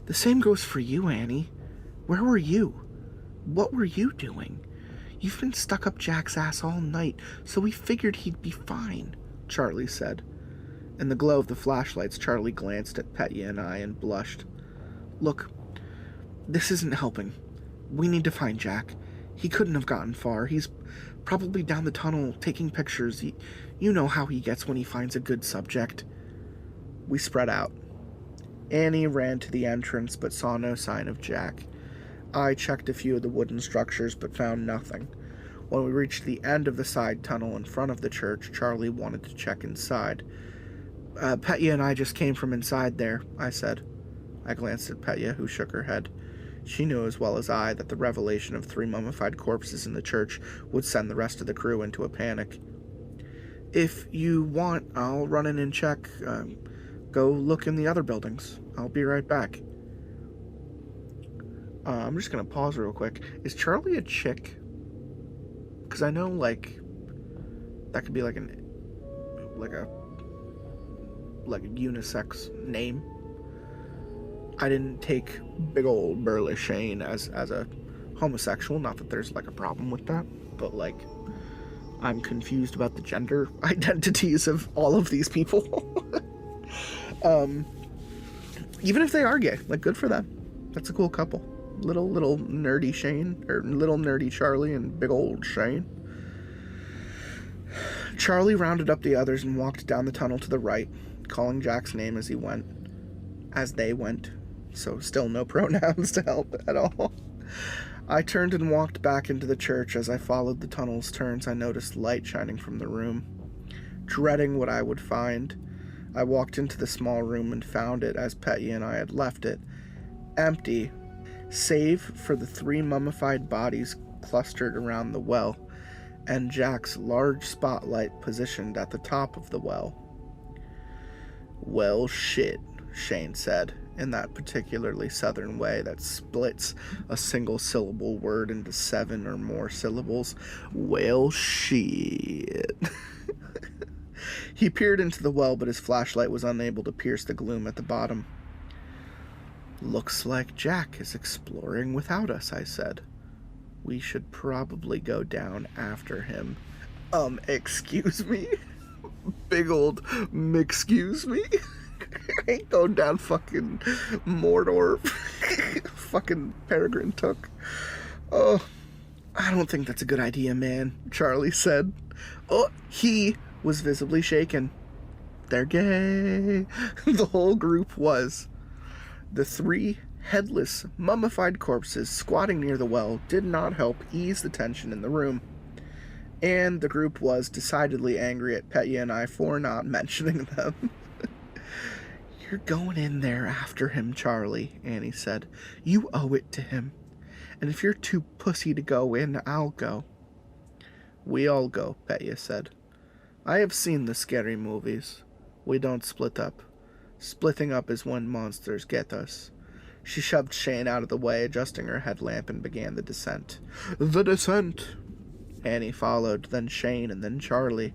"The same goes for you, Annie. Where were you? What were you doing? You've been stuck up Jack's ass all night, so we figured he'd be fine," Charlie said. In the glow of the flashlights, Charlie glanced at Petya and I and blushed. "Look, this isn't helping. We need to find Jack. He couldn't have gotten far. He's probably down the tunnel taking pictures. You know how he gets when he finds a good subject." We spread out. Annie ran to the entrance but saw no sign of Jack. I checked a few of the wooden structures but found nothing. When we reached the end of the side tunnel in front of the church, Charlie wanted to check inside. Petya and I just came from inside there," I said. I glanced at Petya, who shook her head. She knew as well as I that the revelation of 3 mummified corpses in the church would send the rest of the crew into a panic. "If you want, I'll run in and check. Go look in the other buildings. I'll be right back." I'm just going to pause real quick. Is Charlie a chick? Because I know, like, that could be like a unisex name. I didn't take big old burly Shane as a homosexual. Not that there's like a problem with that, but like I'm confused about the gender identities of all of these people. Even if they are gay, like, good for them. That's a cool couple. Little nerdy Shane, or little nerdy Charlie and big old Shane. Charlie rounded up the others and walked down the tunnel to the right, calling Jack's name as they went, so still no pronouns to help at all. I turned and walked back into the church. As I followed the tunnel's turns, I noticed light shining from the room. Dreading what I would find, I walked into the small room and found it as Petya and I had left it, empty, save for the 3 mummified bodies clustered around the well, and Jack's large spotlight positioned at the top of the well. "Well, shit," Shane said, in that particularly southern way that splits a single syllable word into 7 or more syllables. "Well, shit." He peered into the well, but his flashlight was unable to pierce the gloom at the bottom. "Looks like Jack is exploring without us," I said. "We should probably go down after him." Excuse me? Big old excuse me? I ain't going down fucking Mordor. Fucking Peregrine Took. "Oh, I don't think that's a good idea, man," Charlie said. Oh, he was visibly shaken. "They're gay." The whole group was. The 3 Headless, mummified corpses squatting near the well did not help ease the tension in the room. And the group was decidedly angry at Petya and I for not mentioning them. "You're going in there after him, Charlie," Annie said. "You owe it to him. And if you're too pussy to go in, I'll go." "We all go," Petya said. "I have seen the scary movies. We don't split up. Splitting up is when monsters get us." She shoved Shane out of the way, adjusting her headlamp, and began the descent. "The descent!" Annie followed, then Shane, and then Charlie.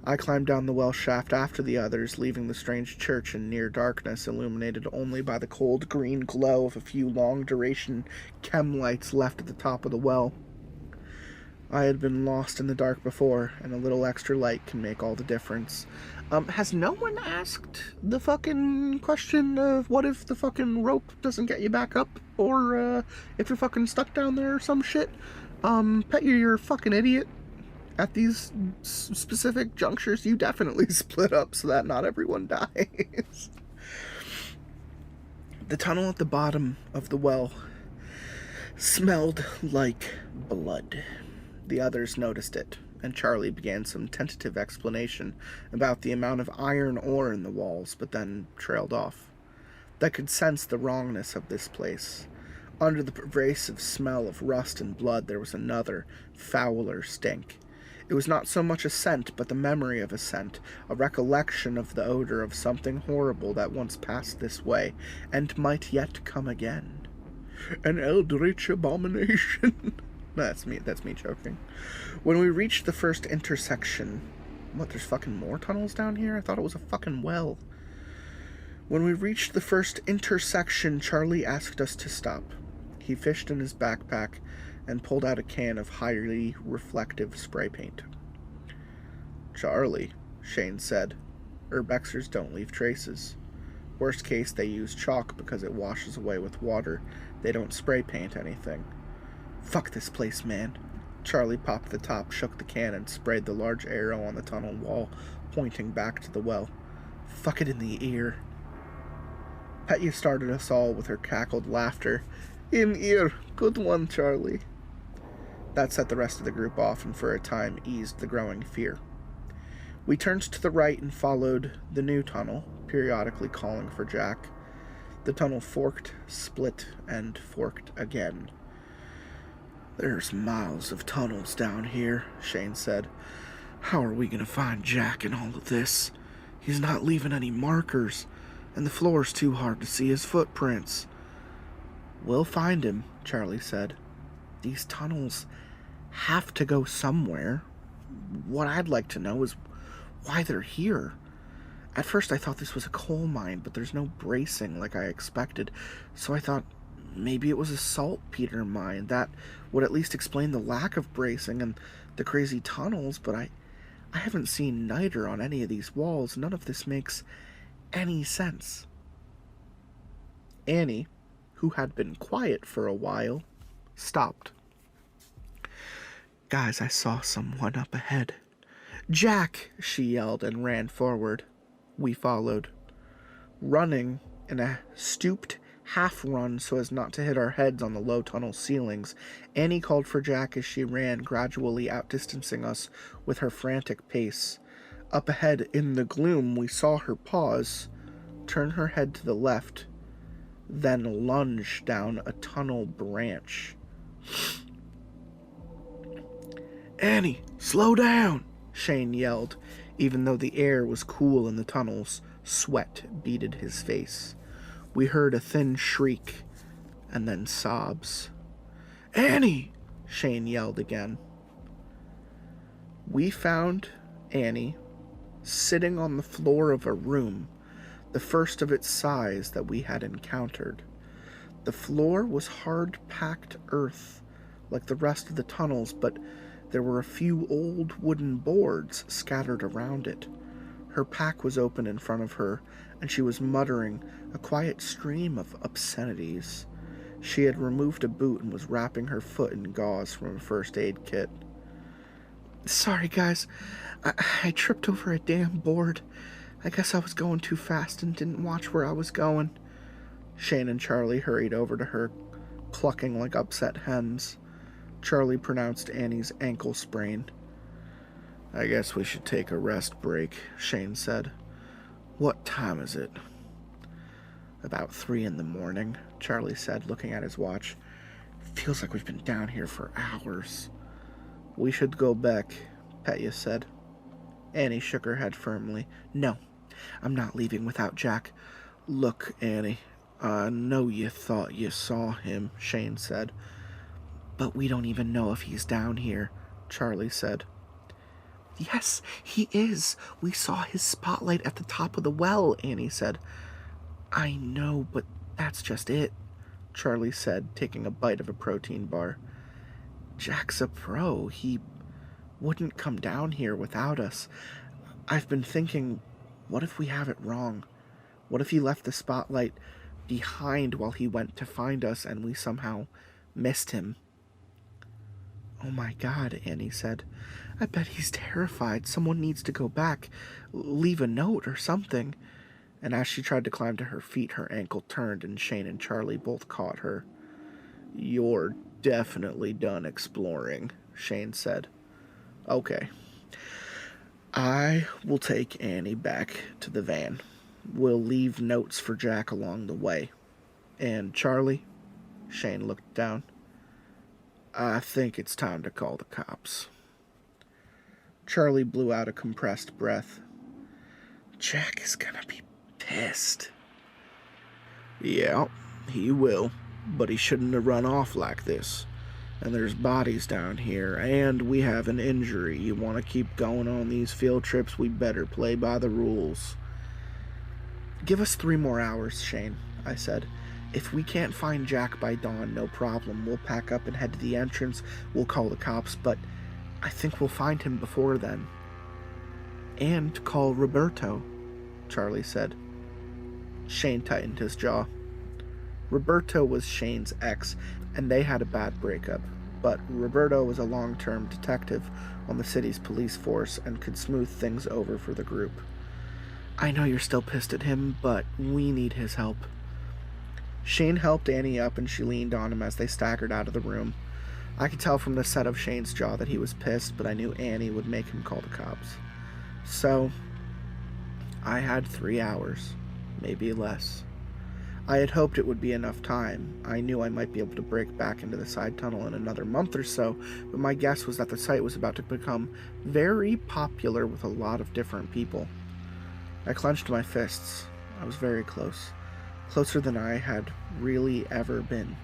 I climbed down the well shaft after the others, leaving the strange church in near darkness, illuminated only by the cold green glow of a few long-duration chem lights left at the top of the well. I had been lost in the dark before, and a little extra light can make all the difference. Has no one asked the fucking question of what if the fucking rope doesn't get you back up? Or, if you're fucking stuck down there or some shit? Petya, you're a fucking idiot. At these specific junctures, you definitely split up so that not everyone dies. The tunnel at the bottom of the well smelled like blood. The others noticed it, and Charlie began some tentative explanation about the amount of iron ore in the walls, but then trailed off. They could sense the wrongness of this place. Under the pervasive smell of rust and blood, there was another, fouler stink. It was not so much a scent, but the memory of a scent, a recollection of the odor of something horrible that once passed this way, and might yet come again. An eldritch abomination. That's me joking. When we reached the first intersection... What, there's fucking more tunnels down here? I thought it was a fucking well. When we reached the first intersection, Charlie asked us to stop. He fished in his backpack and pulled out a can of highly reflective spray paint. "Charlie," Shane said, "urb-exers don't leave traces. Worst case, they use chalk because it washes away with water. They don't spray paint anything." "Fuck this place, man." Charlie popped the top, shook the can, and sprayed the large arrow on the tunnel wall, pointing back to the well. "Fuck it in the ear." Petya started us all with her cackled laughter. "In ear. Good one, Charlie." That set the rest of the group off and for a time eased the growing fear. We turned to the right and followed the new tunnel, periodically calling for Jack. The tunnel forked, split, and forked again. "There's miles of tunnels down here," Shane said. "How are we going to find Jack in all of this? He's not leaving any markers, and the floor's too hard to see his footprints." "We'll find him," Charlie said. "These tunnels have to go somewhere. What I'd like to know is why they're here. At first I thought this was a coal mine, but there's no bracing like I expected, so I thought maybe it was a saltpeter mine. That would at least explain the lack of bracing and the crazy tunnels, but I haven't seen niter on any of these walls. None of this makes any sense." Annie, who had been quiet for a while, stopped. "Guys, I saw someone up ahead." "Jack!" she yelled and ran forward. We followed. Running in a stooped half-run so as not to hit our heads on the low tunnel ceilings, Annie called for Jack as she ran, gradually outdistancing us with her frantic pace. Up ahead in the gloom, we saw her pause, turn her head to the left, then lunge down a tunnel branch. "Annie, slow down!" Shane yelled. Even though the air was cool in the tunnels, sweat beaded his face. We heard a thin shriek, and then sobs. "Annie!" Shane yelled again. We found Annie sitting on the floor of a room, the first of its size that we had encountered. The floor was hard-packed earth, like the rest of the tunnels, but there were a few old wooden boards scattered around it. Her pack was open in front of her, and she was muttering a quiet stream of obscenities. She had removed a boot and was wrapping her foot in gauze from a first aid kit. "Sorry, guys. I tripped over a damn board. I guess I was going too fast and didn't watch where I was going." Shane and Charlie hurried over to her, clucking like upset hens. Charlie pronounced Annie's ankle sprain. "I guess we should take a rest break," Shane said. "What time is it?" "About 3 in the morning, Charlie said, looking at his watch. "Feels like we've been down here for hours." "We should go back," Petya said. Annie shook her head firmly. "No, I'm not leaving without Jack." "Look, Annie, I know you thought you saw him," Shane said. "But we don't even know if he's down here," Charlie said. "Yes, he is. We saw his spotlight at the top of the well," Annie said. "I know, but that's just it," Charlie said, taking a bite of a protein bar. "Jack's a pro. He wouldn't come down here without us. I've been thinking, what if we have it wrong? What if he left the spotlight behind while he went to find us and we somehow missed him?" "Oh my God," Annie said. "I bet he's terrified. Someone needs to go back, leave a note or something." And as she tried to climb to her feet, her ankle turned and Shane and Charlie both caught her. "You're definitely done exploring," Shane said. "Okay. I will take Annie back to the van. We'll leave notes for Jack along the way. And Charlie," Shane looked down, "I think it's time to call the cops." Charlie blew out a compressed breath. "Jack is gonna be pissed." "Yeah, he will, but he shouldn't have run off like this. And there's bodies down here, and we have an injury. You want to keep going on these field trips, we better play by the rules." "Give us 3 more hours, Shane," I said. "If we can't find Jack by dawn, no problem. We'll pack up and head to the entrance. We'll call the cops, but I think we'll find him before then." "And call Roberto," Charlie said. Shane tightened his jaw. Roberto was Shane's ex, and they had a bad breakup, but Roberto was a long-term detective on the city's police force and could smooth things over for the group. "I know you're still pissed at him, but we need his help." Shane helped Annie up and she leaned on him as they staggered out of the room. I could tell from the set of Shane's jaw that he was pissed, but I knew Annie would make him call the cops. So, I had 3 hours, maybe less. I had hoped it would be enough time. I knew I might be able to break back into the side tunnel in another month or so, but my guess was that the site was about to become very popular with a lot of different people. I clenched my fists. I was very close. Closer than I had really ever been.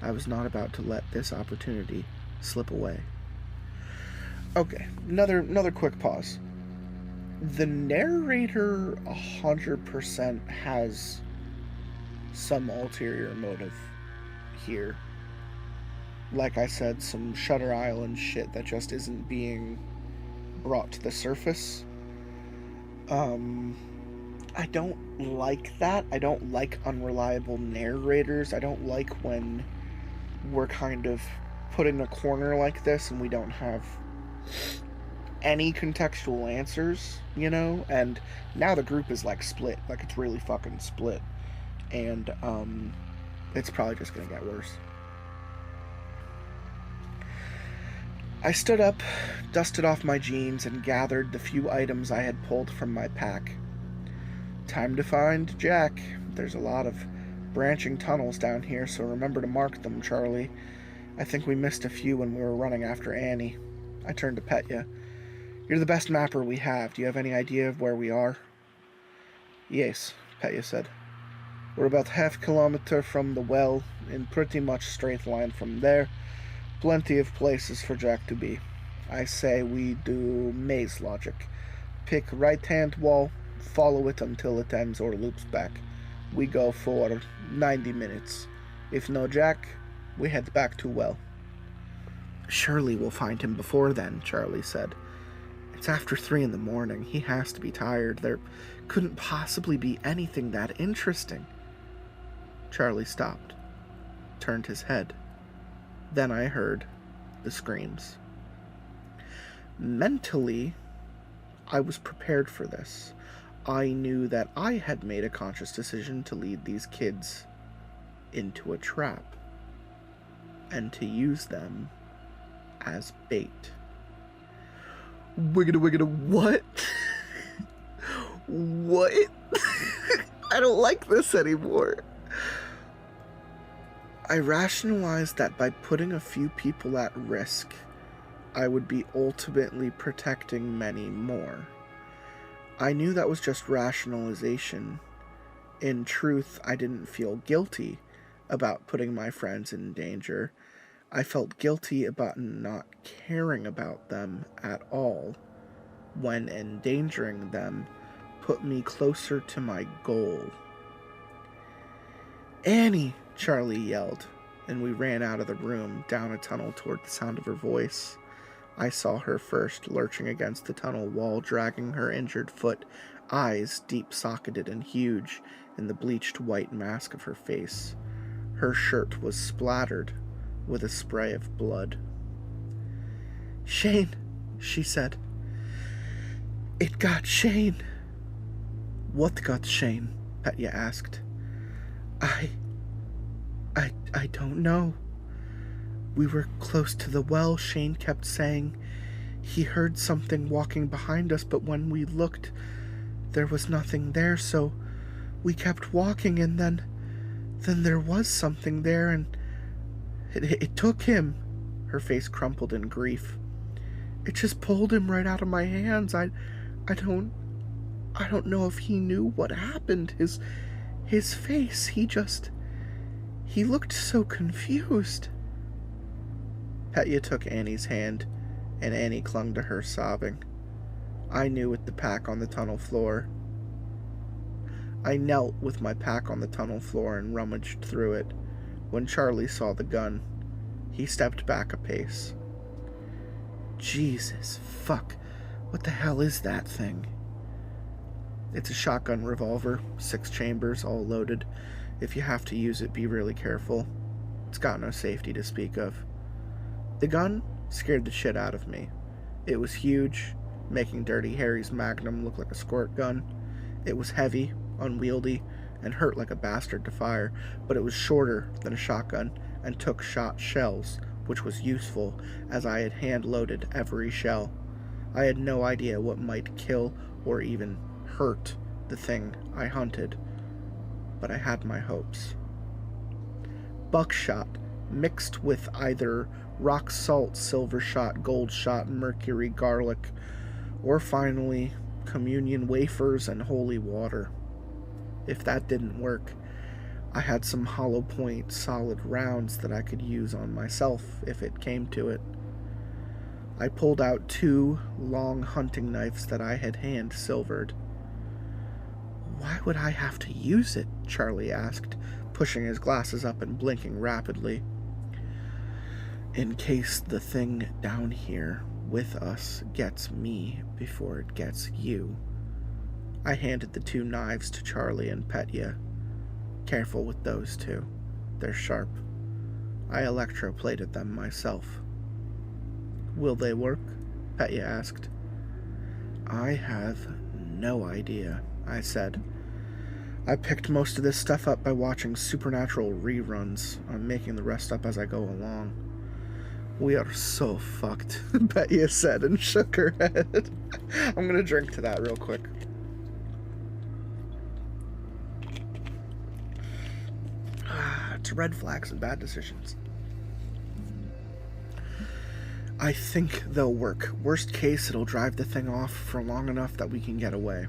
I was not about to let this opportunity slip away. Okay, another quick pause. The narrator 100% has some ulterior motive here. Like I said, some Shutter Island shit that just isn't being brought to the surface. I don't like that. I don't like unreliable narrators. I don't like when we're kind of put in a corner like this and we don't have any contextual answers, you know? And now the group is like split. Like it's really fucking split. And it's probably just gonna get worse. I stood up, dusted off my jeans, and gathered the few items I had pulled from my pack. Time to find Jack. There's a lot of branching tunnels down here, so remember to mark them, Charlie. I think we missed a few when we were running after Annie. I turned to Petya. You're the best mapper we have. Do you have any idea of where we are? Yes, Petya said. We're about half kilometer from the well, in pretty much straight line from there. Plenty of places for Jack to be. I say we do maze logic. Pick right-hand wall, follow it until it ends or loops back. We go for 90 minutes. If no Jack, we head back to well. Surely we'll find him before then, Charlie said. It's after 3 in the morning. He has to be tired. There couldn't possibly be anything that interesting. Charlie stopped, turned his head. Then I heard the screams. Mentally, I was prepared for this. I knew that I had made a conscious decision to lead these kids into a trap and to use them as bait. Wiggity wiggity, what? What? I don't like this anymore. I rationalized that by putting a few people at risk, I would be ultimately protecting many more. I knew that was just rationalization. In truth, I didn't feel guilty about putting my friends in danger. I felt guilty about not caring about them at all, when endangering them put me closer to my goal. "Annie!" Charlie yelled, and we ran out of the room, down a tunnel toward the sound of her voice. I saw her first, lurching against the tunnel wall, dragging her injured foot, eyes deep-socketed and huge in the bleached white mask of her face. Her shirt was splattered with a spray of blood. "Shane," she said. "It got Shane." "What got Shane?" Petya asked. I don't know. We were close to the well, Shane kept saying. He heard something walking behind us, but when we looked, there was nothing there, so we kept walking, and then there was something there, and it took him." Her face crumpled in grief. "It just pulled him right out of my hands. I don't know if he knew what happened. His face, he looked so confused." Petya took Annie's hand, and Annie clung to her, sobbing. I knew with the pack on the tunnel floor. I knelt with my pack on the tunnel floor and rummaged through it. When Charlie saw the gun, he stepped back a pace. "Jesus, fuck. What the hell is that thing?" "It's a shotgun revolver, 6 chambers, all loaded. If you have to use it, be really careful. It's got no safety to speak of." The gun scared the shit out of me. It was huge, making Dirty Harry's Magnum look like a squirt gun. It was heavy, unwieldy, and hurt like a bastard to fire, but it was shorter than a shotgun and took shot shells, which was useful, as I had hand-loaded every shell. I had no idea what might kill or even hurt the thing I hunted, but I had my hopes. Buckshot, mixed with either rock salt, silver shot, gold shot, mercury, garlic, or finally, communion wafers and holy water. If that didn't work, I had some hollow point, solid rounds that I could use on myself if it came to it. I pulled out 2 long hunting knives that I had hand-silvered. "Why would I have to use it?" Charlie asked, pushing his glasses up and blinking rapidly. "In case the thing down here with us gets me before it gets you." I handed the 2 knives to Charlie and Petya. "Careful with those 2. They're sharp." I electroplated them myself. "Will they work?" Petya asked. "I have no idea," I said. "I picked most of this stuff up by watching Supernatural reruns. I'm making the rest up as I go along." "We are so fucked," Petya said and shook her head. I'm gonna drink to that real quick. It's red flags and bad decisions. "I think they'll work. Worst case, it'll drive the thing off for long enough that we can get away."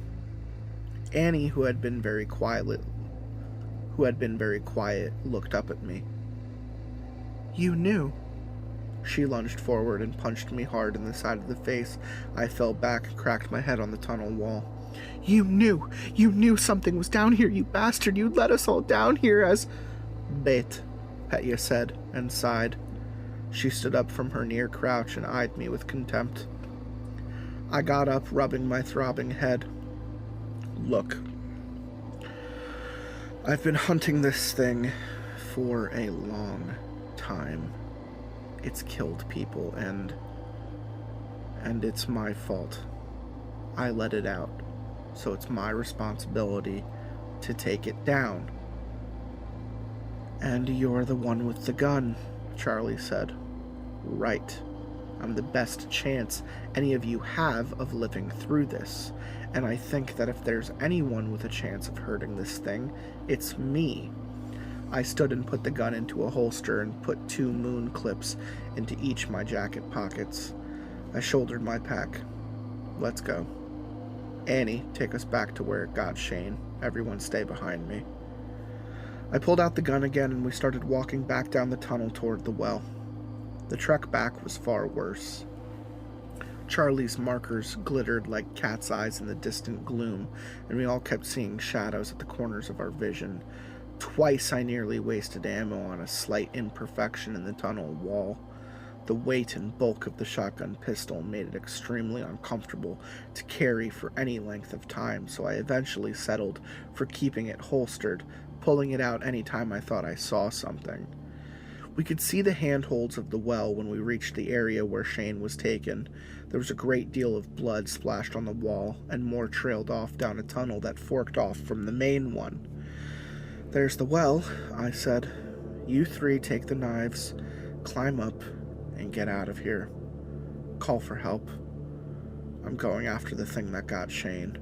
Annie, who had been very quiet, looked up at me. "You knew." She lunged forward and punched me hard in the side of the face. I fell back and cracked my head on the tunnel wall. You knew something was down here, you bastard. You let us all down here as..." "Bait," Petya said, and sighed. She stood up from her near crouch and eyed me with contempt. I got up, rubbing my throbbing head. "Look, I've been hunting this thing for a long time. It's killed people, and it's my fault. I let it out, so it's my responsibility to take it down. "And you're the one with the gun," Charlie said. "Right. I'm the best chance any of you have of living through this, and I think that if there's anyone with a chance of hurting this thing, it's me." I stood and put the gun into a holster and put 2 moon clips into each my jacket pockets. I shouldered my pack. "Let's go. Annie, take us back to where it got Shane. Everyone stay behind me." I pulled out the gun again and we started walking back down the tunnel toward the well. The trek back was far worse. Charlie's markers glittered like cat's eyes in the distant gloom, and we all kept seeing shadows at the corners of our vision. Twice I nearly wasted ammo on a slight imperfection in the tunnel wall. The weight and bulk of the shotgun pistol made it extremely uncomfortable to carry for any length of time, so I eventually settled for keeping it holstered, pulling it out any time I thought I saw something. We could see the handholds of the well when we reached the area where Shane was taken. There was a great deal of blood splashed on the wall, and more trailed off down a tunnel that forked off from the main one. "There's the well," I said. "You 3 take the knives, climb up, and get out of here. Call for help. I'm going after the thing that got Shane."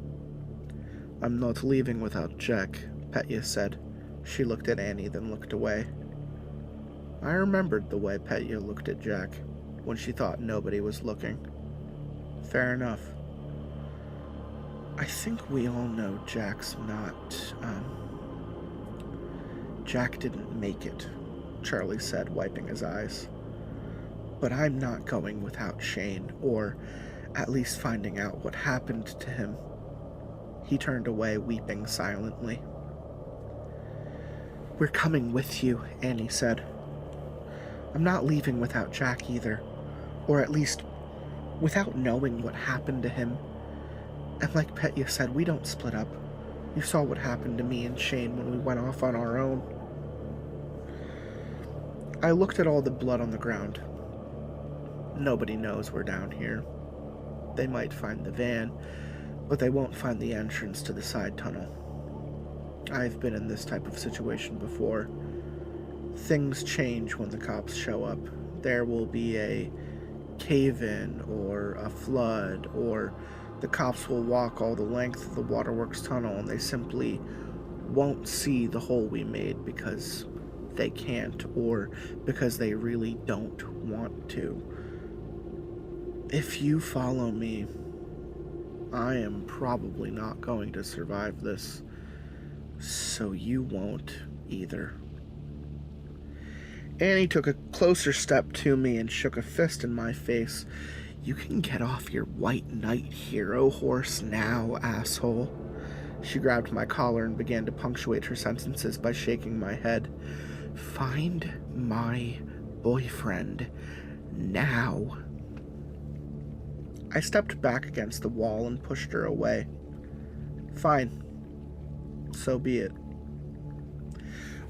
"I'm not leaving without Jack," Petya said. She looked at Annie, then looked away. I remembered the way Petya looked at Jack when she thought nobody was looking. Fair enough. "I think we all know Jack's not, Jack didn't make it," Charlie said, wiping his eyes. "But I'm not going without Shane, or at least finding out what happened to him." He turned away, weeping silently. "We're coming with you," Annie said. "I'm not leaving without Jack either, or at least without knowing what happened to him. And like Petya said, we don't split up. You saw what happened to me and Shane when we went off on our own." I looked at all the blood on the ground. Nobody knows we're down here. They might find the van, but they won't find the entrance to the side tunnel. I've been in this type of situation before. Things change when the cops show up. There will be a cave-in or a flood, or the cops will walk all the length of the waterworks tunnel and they simply won't see the hole we made because they can't, or because they really don't want to. If you follow me, I am probably not going to survive this, so you won't either. Annie took a closer step to me and shook a fist in my face. "You can get off your white knight hero horse now, asshole." She grabbed my collar and began to punctuate her sentences by shaking my head. "Find my boyfriend now." I stepped back against the wall and pushed her away. "Fine. So be it."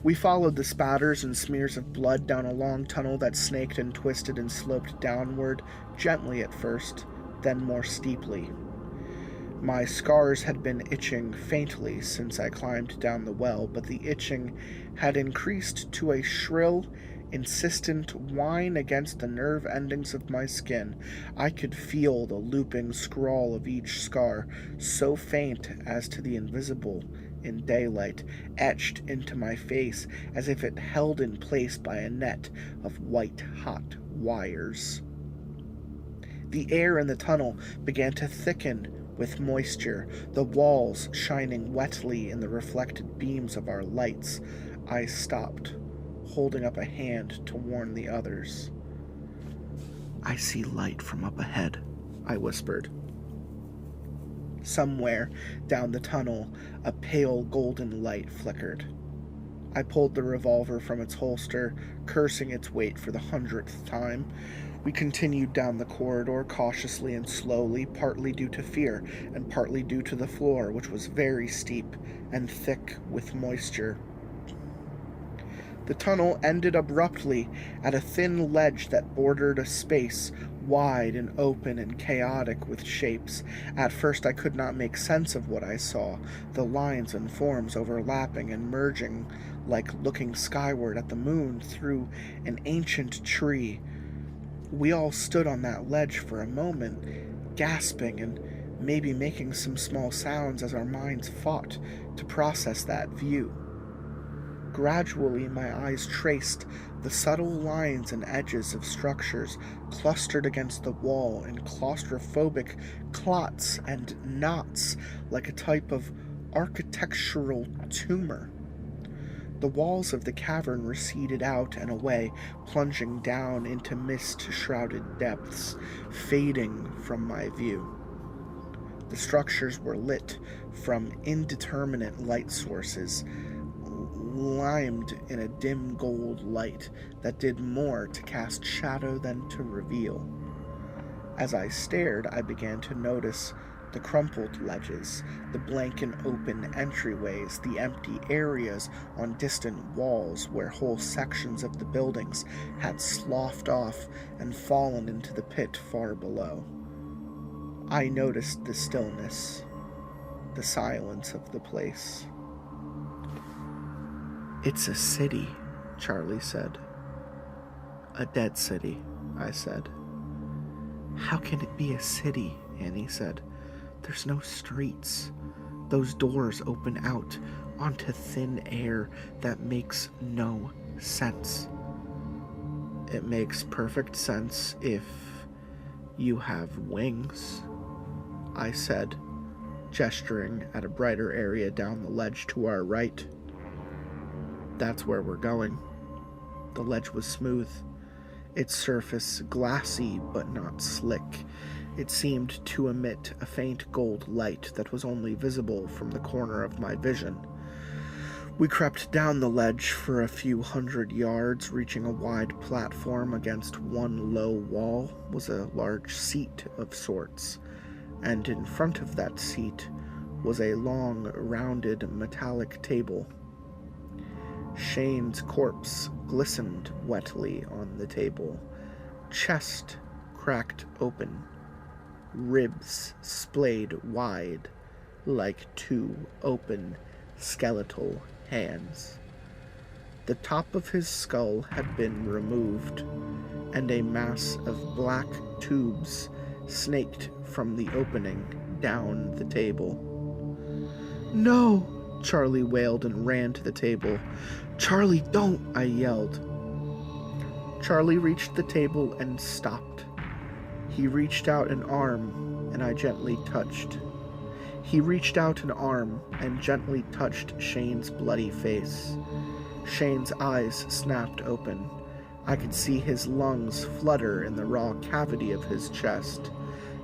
We followed the spatters and smears of blood down a long tunnel that snaked and twisted and sloped downward, gently at first, then more steeply. My scars had been itching faintly since I climbed down the well, but the itching had increased to a shrill, insistent whine against the nerve endings of my skin. I could feel the looping scrawl of each scar, so faint as to be invisible in daylight, etched into my face as if it held in place by a net of white-hot wires. The air in the tunnel began to thicken with moisture, the walls shining wetly in the reflected beams of our lights. I stopped, holding up a hand to warn the others. "I see light from up ahead," I whispered. Somewhere down the tunnel, a pale golden light flickered. I pulled the revolver from its holster, cursing its weight for the 100th time. We continued down the corridor cautiously and slowly, partly due to fear and partly due to the floor, which was very steep and thick with moisture. The tunnel ended abruptly at a thin ledge that bordered a space wide and open and chaotic with shapes. At first I could not make sense of what I saw, the lines and forms overlapping and merging like looking skyward at the moon through an ancient tree. We all stood on that ledge for a moment, gasping and maybe making some small sounds as our minds fought to process that view. Gradually, my eyes traced the subtle lines and edges of structures clustered against the wall in claustrophobic clots and knots like a type of architectural tumor. The walls of the cavern receded out and away, plunging down into mist-shrouded depths, fading from my view. The structures were lit from indeterminate light sources, limed in a dim gold light that did more to cast shadow than to reveal. As I stared, I began to notice the crumpled ledges, the blank and open entryways, the empty areas on distant walls where whole sections of the buildings had sloughed off and fallen into the pit far below. I noticed the stillness, the silence of the place. "It's a city," Charlie said. "A dead city," I said. "How can it be a city?" Annie said. "There's no streets. Those doors open out onto thin air that makes no sense." "It makes perfect sense if you have wings," I said, gesturing at a brighter area down the ledge to our right. "That's where we're going." The ledge was smooth, its surface glassy but not slick. It seemed to emit a faint gold light that was only visible from the corner of my vision. We crept down the ledge for a few hundred yards, reaching a wide platform. Against one low wall was a large seat of sorts, and in front of that seat was a long, rounded metallic table. Shane's corpse glistened wetly on the table, chest cracked open, ribs splayed wide like two open skeletal hands. The top of his skull had been removed, and a mass of black tubes snaked from the opening down the table. "No!" Charlie wailed and ran to the table. "Charlie, don't!" I yelled. Charlie reached the table and stopped. He reached out an arm, and I gently touched. He reached out an arm and gently touched Shane's bloody face. Shane's eyes snapped open. I could see his lungs flutter in the raw cavity of his chest.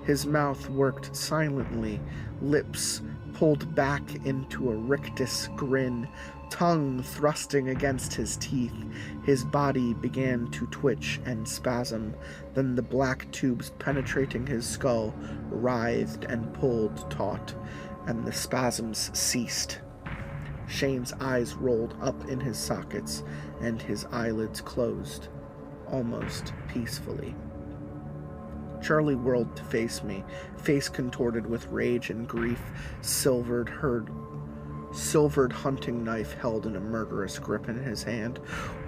His mouth worked silently, lips pulled back into a rictus grin, tongue thrusting against his teeth. His body began to twitch and spasm. Then the black tubes penetrating his skull writhed and pulled taut, and the spasms ceased. Shane's eyes rolled up in his sockets, and his eyelids closed, almost peacefully. Charlie whirled to face me, face contorted with rage and grief, silvered hunting knife held in a murderous grip in his hand.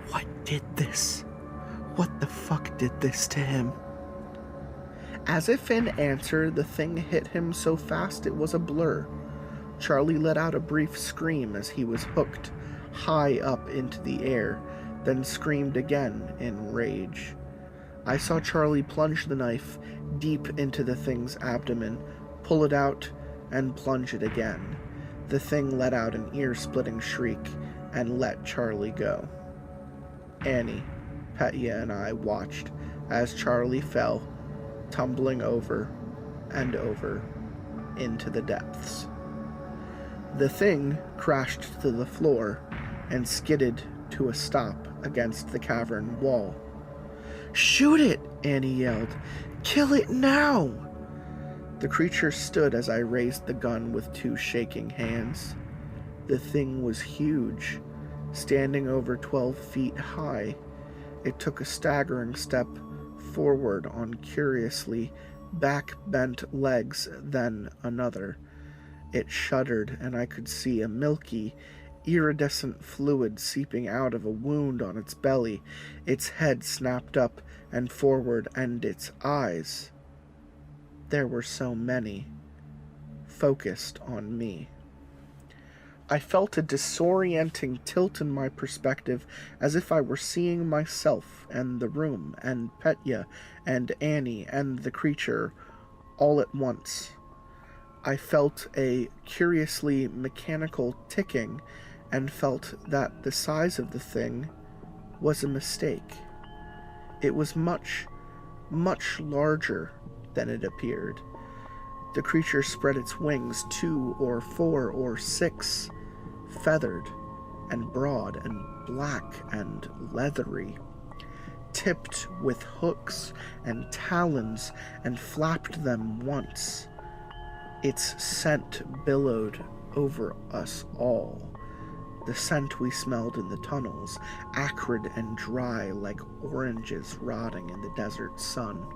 "What did this? What the fuck did this to him?" As if in answer, the thing hit him so fast it was a blur. Charlie let out a brief scream as he was hooked high up into the air, then screamed again in rage. I saw Charlie plunge the knife deep into the thing's abdomen, pull it out, and plunge it again. The thing let out an ear-splitting shriek and let Charlie go. Annie, Petya, and I watched as Charlie fell, tumbling over and over into the depths. The thing crashed to the floor and skidded to a stop against the cavern wall. "Shoot it!" Annie yelled. "Kill it now!" The creature stood as I raised the gun with two shaking hands. The thing was huge, standing over 12 feet high. It took a staggering step forward on curiously back-bent legs, then another. It shuddered, and I could see a milky, iridescent fluid seeping out of a wound on its belly. Its head snapped up and forward, and its eyes, there were so many, focused on me. I felt a disorienting tilt in my perspective, as if I were seeing myself and the room and Petya and Annie and the creature all at once. I felt a curiously mechanical ticking and felt that the size of the thing was a mistake. It was much, much larger than it appeared. The creature spread its wings, 2 or 4 or 6, feathered and broad and black and leathery, tipped with hooks and talons, and flapped them once. Its scent billowed over us all, the scent we smelled in the tunnels, acrid and dry like oranges rotting in the desert sun.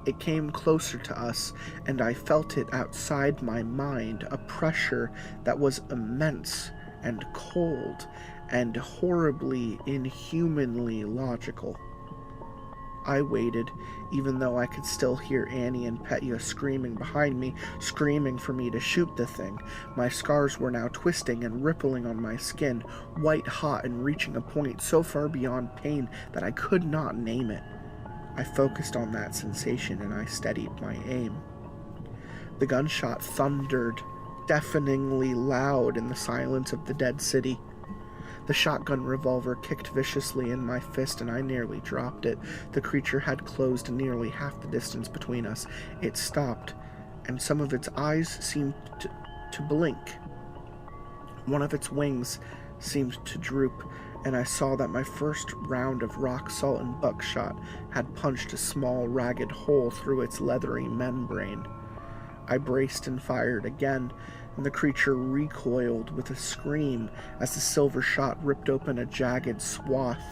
It came closer to us, and I felt it outside my mind, a pressure that was immense and cold and horribly, inhumanly logical. I waited, even though I could still hear Annie and Petya screaming behind me, screaming for me to shoot the thing. My scars were now twisting and rippling on my skin, white hot and reaching a point so far beyond pain that I could not name it. I focused on that sensation, and I steadied my aim. The gunshot thundered, deafeningly loud in the silence of the dead city. The shotgun revolver kicked viciously in my fist, and I nearly dropped it. The creature had closed nearly half the distance between us. It stopped, and some of its eyes seemed to blink. One of its wings seemed to droop, and I saw that my first round of rock salt and buckshot had punched a small, ragged hole through its leathery membrane. I braced and fired again, and the creature recoiled with a scream as the silver shot ripped open a jagged swath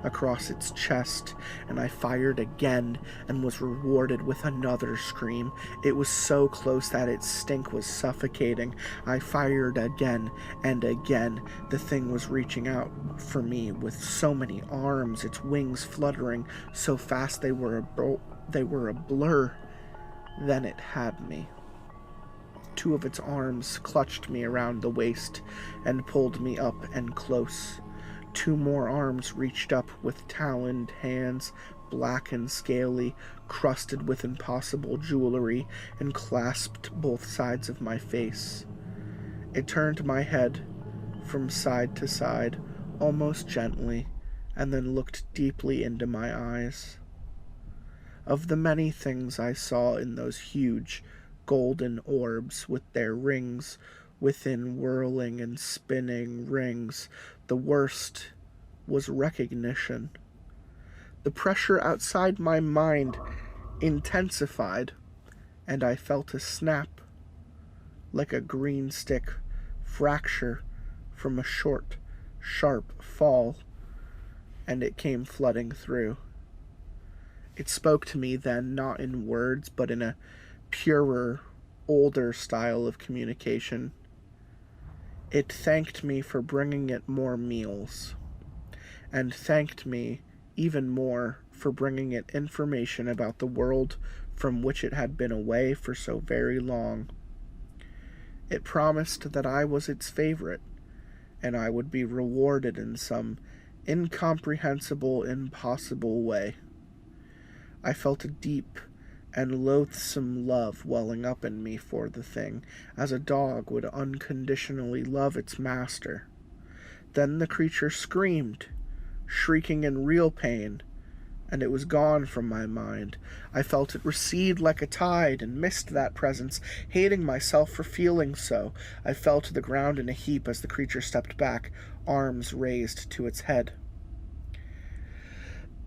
across its chest, and I fired again and was rewarded with another scream. It was so close that its stink was suffocating. I fired again and again. The thing was reaching out for me with so many arms, its wings fluttering so fast they were a blur. Then it had me. 2 of its arms clutched me around the waist and pulled me up and close. 2 more arms reached up with taloned hands, black and scaly, crusted with impossible jewelry, and clasped both sides of my face. It turned my head from side to side, almost gently, and then looked deeply into my eyes. Of the many things I saw in those huge, golden orbs with their rings within whirling and spinning rings, the worst was recognition. The pressure outside my mind intensified, and I felt a snap, like a green stick fracture from a short, sharp fall, and it came flooding through. It spoke to me then, not in words, but in a purer, older style of communication. It thanked me for bringing it more meals, and thanked me even more for bringing it information about the world from which it had been away for so very long. It promised that I was its favorite, and I would be rewarded in some incomprehensible, impossible way. I felt a deep and loathsome love welling up in me for the thing, as a dog would unconditionally love its master. Then the creature screamed, shrieking in real pain, and it was gone from my mind. I felt it recede like a tide and missed that presence, hating myself for feeling so. I fell to the ground in a heap as the creature stepped back, arms raised to its head.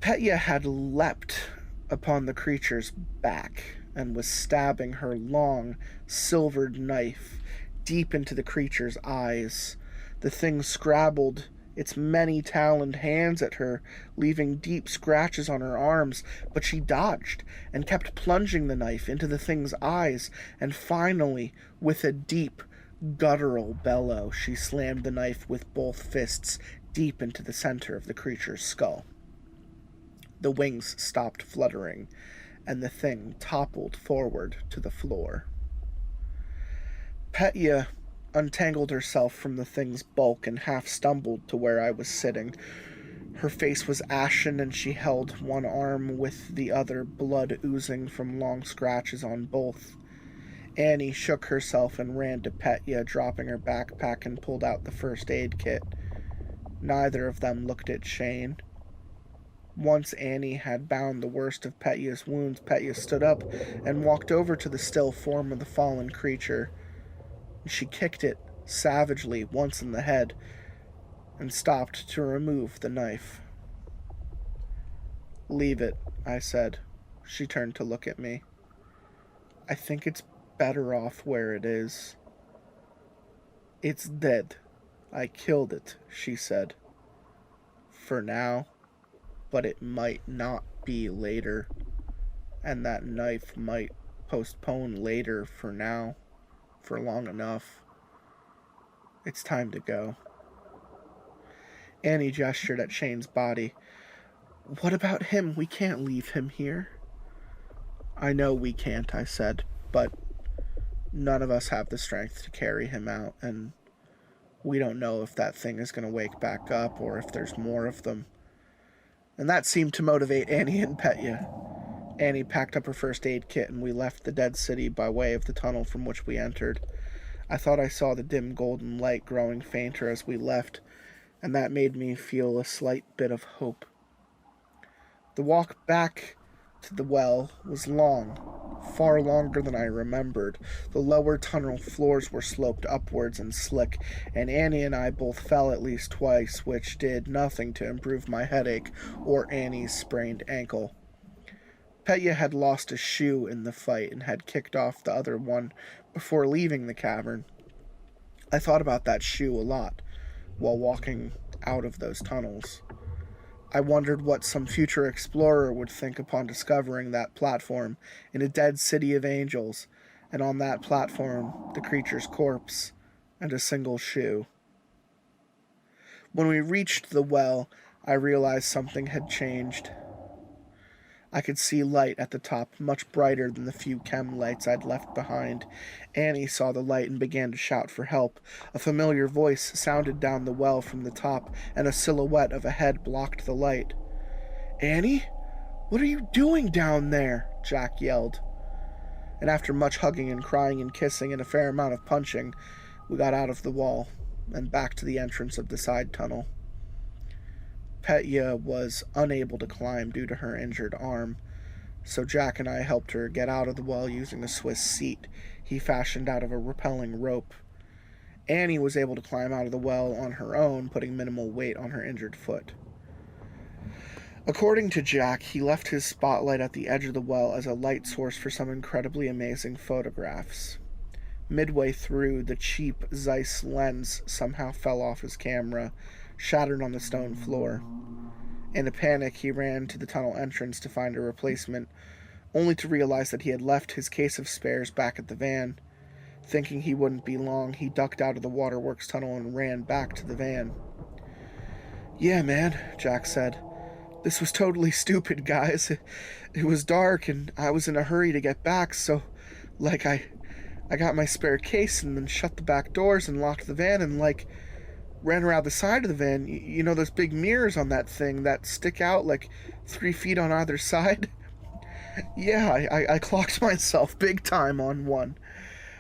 Petya had leapt upon the creature's back and was stabbing her long, silvered knife deep into the creature's eyes. The thing scrabbled its many taloned hands at her, leaving deep scratches on her arms, but she dodged and kept plunging the knife into the thing's eyes, and finally, with a deep, guttural bellow, she slammed the knife with both fists deep into the center of the creature's skull. The wings stopped fluttering, and the thing toppled forward to the floor. Petya untangled herself from the thing's bulk and half stumbled to where I was sitting. Her face was ashen, and she held one arm with the other, blood oozing from long scratches on both. Annie shook herself and ran to Petya, dropping her backpack, and pulled out the first aid kit. Neither of them looked at Shane. Once Annie had bound the worst of Petya's wounds, Petya stood up and walked over to the still form of the fallen creature. She kicked it savagely once in the head and stopped to remove the knife. "Leave it," I said. She turned to look at me. "I think it's better off where it is." "It's dead. I killed it," she said. "For now, but it might not be later, and that knife might postpone later for now, for long enough. It's time to go." Annie gestured at Shane's body. "What about him? We can't leave him here." "I know we can't," I said, "but none of us have the strength to carry him out, and we don't know if that thing is going to wake back up or if there's more of them." And that seemed to motivate Annie and Petya. Annie packed up her first aid kit, and we left the dead city by way of the tunnel from which we entered. I thought I saw the dim golden light growing fainter as we left, and that made me feel a slight bit of hope. The walk back to the well was long, far longer than I remembered. The lower tunnel floors were sloped upwards and slick, and Annie and I both fell at least twice, which did nothing to improve my headache or Annie's sprained ankle. Petya had lost a shoe in the fight and had kicked off the other one before leaving the cavern. I thought about that shoe a lot while walking out of those tunnels. I wondered what some future explorer would think upon discovering that platform in a dead city of angels, and on that platform the creature's corpse and a single shoe. When we reached the well, I realized something had changed. I could see light at the top, much brighter than the few chem lights I'd left behind. Annie saw the light and began to shout for help. A familiar voice sounded down the well from the top, and a silhouette of a head blocked the light. "Annie? What are you doing down there?" Jack yelled. And after much hugging and crying and kissing and a fair amount of punching, we got out of the wall and back to the entrance of the side tunnel. Petya was unable to climb due to her injured arm, so Jack and I helped her get out of the well using a Swiss seat he fashioned out of a rappelling rope. Annie was able to climb out of the well on her own, putting minimal weight on her injured foot. According to Jack, he left his spotlight at the edge of the well as a light source for some incredibly amazing photographs. Midway through, the cheap Zeiss lens somehow fell off his camera, shattered on the stone floor. In a panic, he ran to the tunnel entrance to find a replacement, only to realize that he had left his case of spares back at the van. Thinking he wouldn't be long, he ducked out of the waterworks tunnel and ran back to the van. "Yeah, man," Jack said. "This was totally stupid, guys. It was dark, and I was in a hurry to get back, so, I got my spare case and then shut the back doors and locked the van and, ran around the side of the van. You know those big mirrors on that thing that stick out 3 feet on either side? Yeah, I clocked myself big time on one.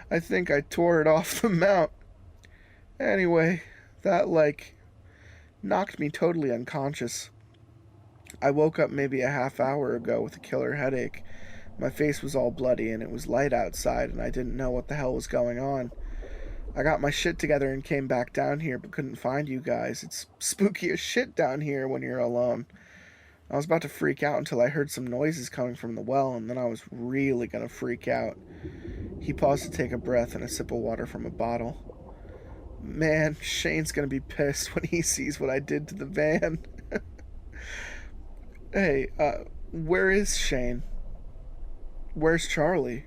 I think I tore it off the mount. Anyway, that, knocked me totally unconscious. I woke up maybe a half hour ago with a killer headache. My face was all bloody, and it was light outside, and I didn't know what the hell was going on. I got my shit together and came back down here, but couldn't find you guys. It's spooky as shit down here when you're alone. I was about to freak out until I heard some noises coming from the well, and then I was really gonna freak out." He paused to take a breath and a sip of water from a bottle. Man, Shane's gonna be pissed when he sees what I did to the van. Hey, where is Shane? Where's Charlie?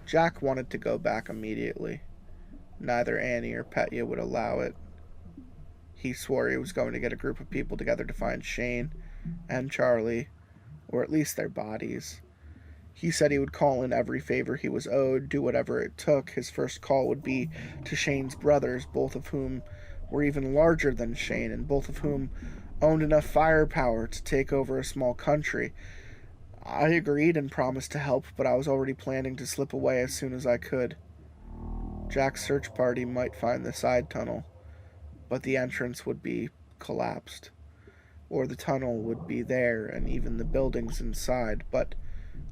Jack wanted to go back immediately. Neither Annie or Petya would allow it. He swore he was going to get a group of people together to find Shane and Charlie, or at least their bodies. He said he would call in every favor he was owed, do whatever it took. His first call would be to Shane's brothers, both of whom were even larger than Shane, and both of whom owned enough firepower to take over a small country. I agreed and promised to help, but I was already planning to slip away as soon as I could. Jack's search party might find the side tunnel, but the entrance would be collapsed. Or the tunnel would be there, and even the buildings inside, but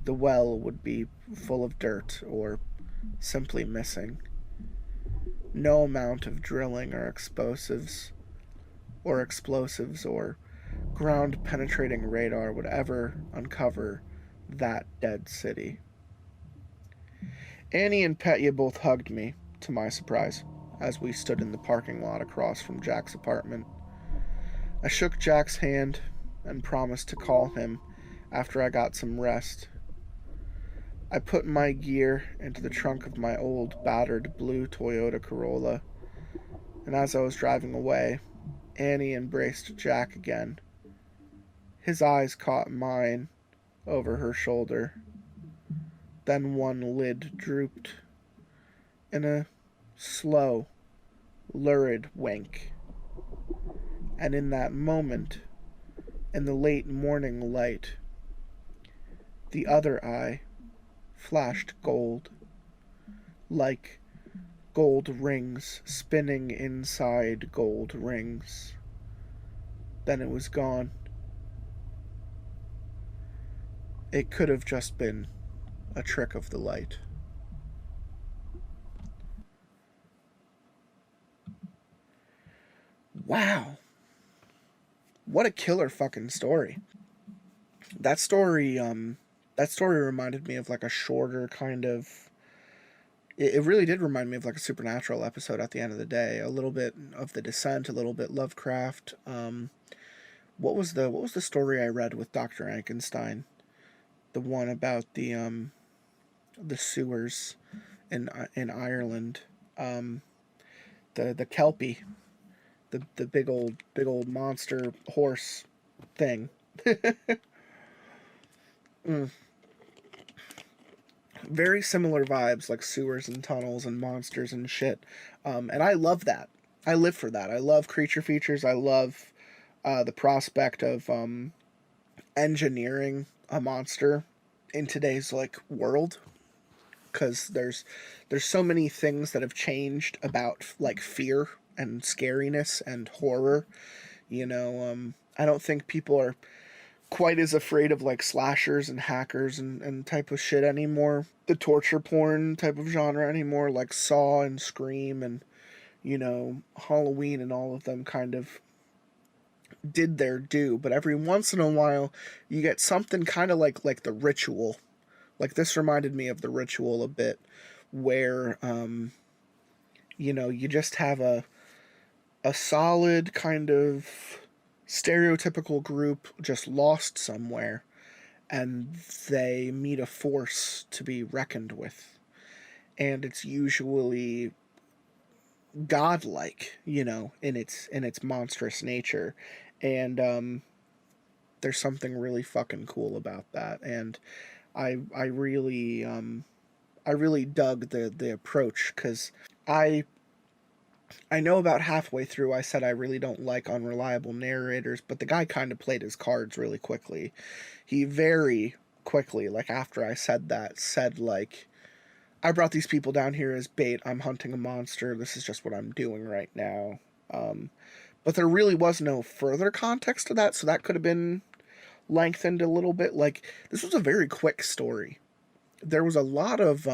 the well would be full of dirt, or simply missing. No amount of drilling or explosives, or ground-penetrating radar would ever uncover that dead city. Annie and Petya both hugged me, to my surprise, as we stood in the parking lot across from Jack's apartment. I shook Jack's hand and promised to call him after I got some rest. I put my gear into the trunk of my old, battered blue Toyota Corolla, and as I was driving away, Annie embraced Jack again. His eyes caught mine over her shoulder. Then one lid drooped in a slow, lurid wink. And in that moment, in the late morning light, the other eye flashed gold, like gold rings spinning inside gold rings. Then it was gone. It could have just been a trick of the light. Wow. What a killer fucking story. That story reminded me of like a shorter kind of... It really did remind me of like a Supernatural episode at the end of the day. A little bit of The Descent, a little bit Lovecraft. What was the story I read with Dr. Ankenstein? The one about the sewers in Ireland. The Kelpie. The big old monster horse thing. Very similar vibes, like sewers and tunnels and monsters and shit. And I love that. I live for that. I love creature features. I love the prospect of engineering a monster in today's like world, because there's so many things that have changed about like fear and scariness and horror. I don't think people are quite as afraid of like slashers and hackers and type of shit anymore. The torture porn type of genre anymore, like Saw and Scream and Halloween and all of them kind of did their due. But every once in a while you get something kind of like The Ritual. Like this reminded me of The Ritual a bit, where you just have a solid kind of stereotypical group just lost somewhere, and they meet a force to be reckoned with, and it's usually godlike, in its monstrous nature, and there's something really fucking cool about that, and I really dug the approach, because I know about halfway through I said I really don't like unreliable narrators, but the guy kind of played his cards really quickly. He very quickly, like after I said that, said like, I brought these people down here as bait, I'm hunting a monster, this is just what I'm doing right now. But there really was no further context to that, so that could have been lengthened a little bit. Like, this was a very quick story. There was a lot of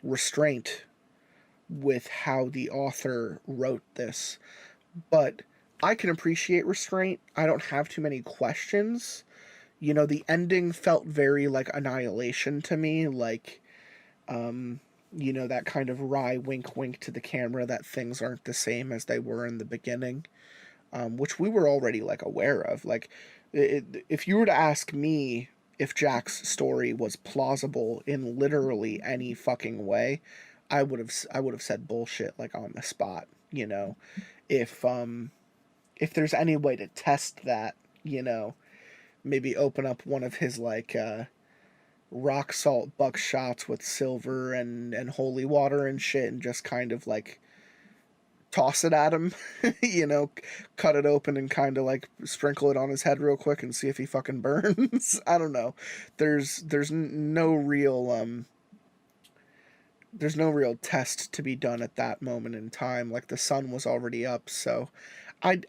restraint with how the author wrote this, but I can appreciate restraint. I don't have too many questions. The ending felt very like Annihilation to me, like you know, that kind of wry wink wink to the camera that things aren't the same as they were in the beginning, which we were already like aware of. Like, if you were to ask me if Jack's story was plausible in literally any fucking way, I would have said bullshit like on the spot. You know, if there's any way to test that, you know, maybe open up one of his like rock salt buckshots with silver and holy water and shit, and just kind of like toss it at him, you know, cut it open and kind of like sprinkle it on his head real quick and see if he fucking burns. I don't know. There's no real there's no real test to be done at that moment in time. Like, the sun was already up, so I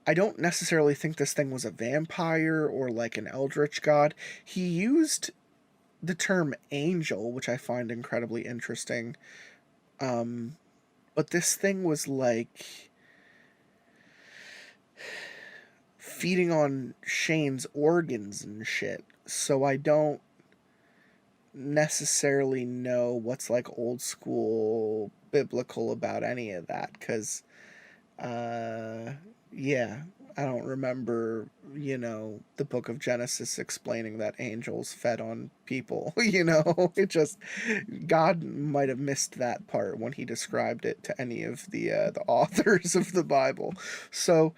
I don't necessarily think this thing was a vampire or like an eldritch god. He used the term angel, which I find incredibly interesting. Um, but this thing was like feeding on Shane's organs and shit. So I don't necessarily know what's like old school biblical about any of that, because uh yeah, I don't remember, you know, the book of Genesis explaining that angels fed on people. You know, it just, God might have missed that part when he described it to any of the authors of the Bible. So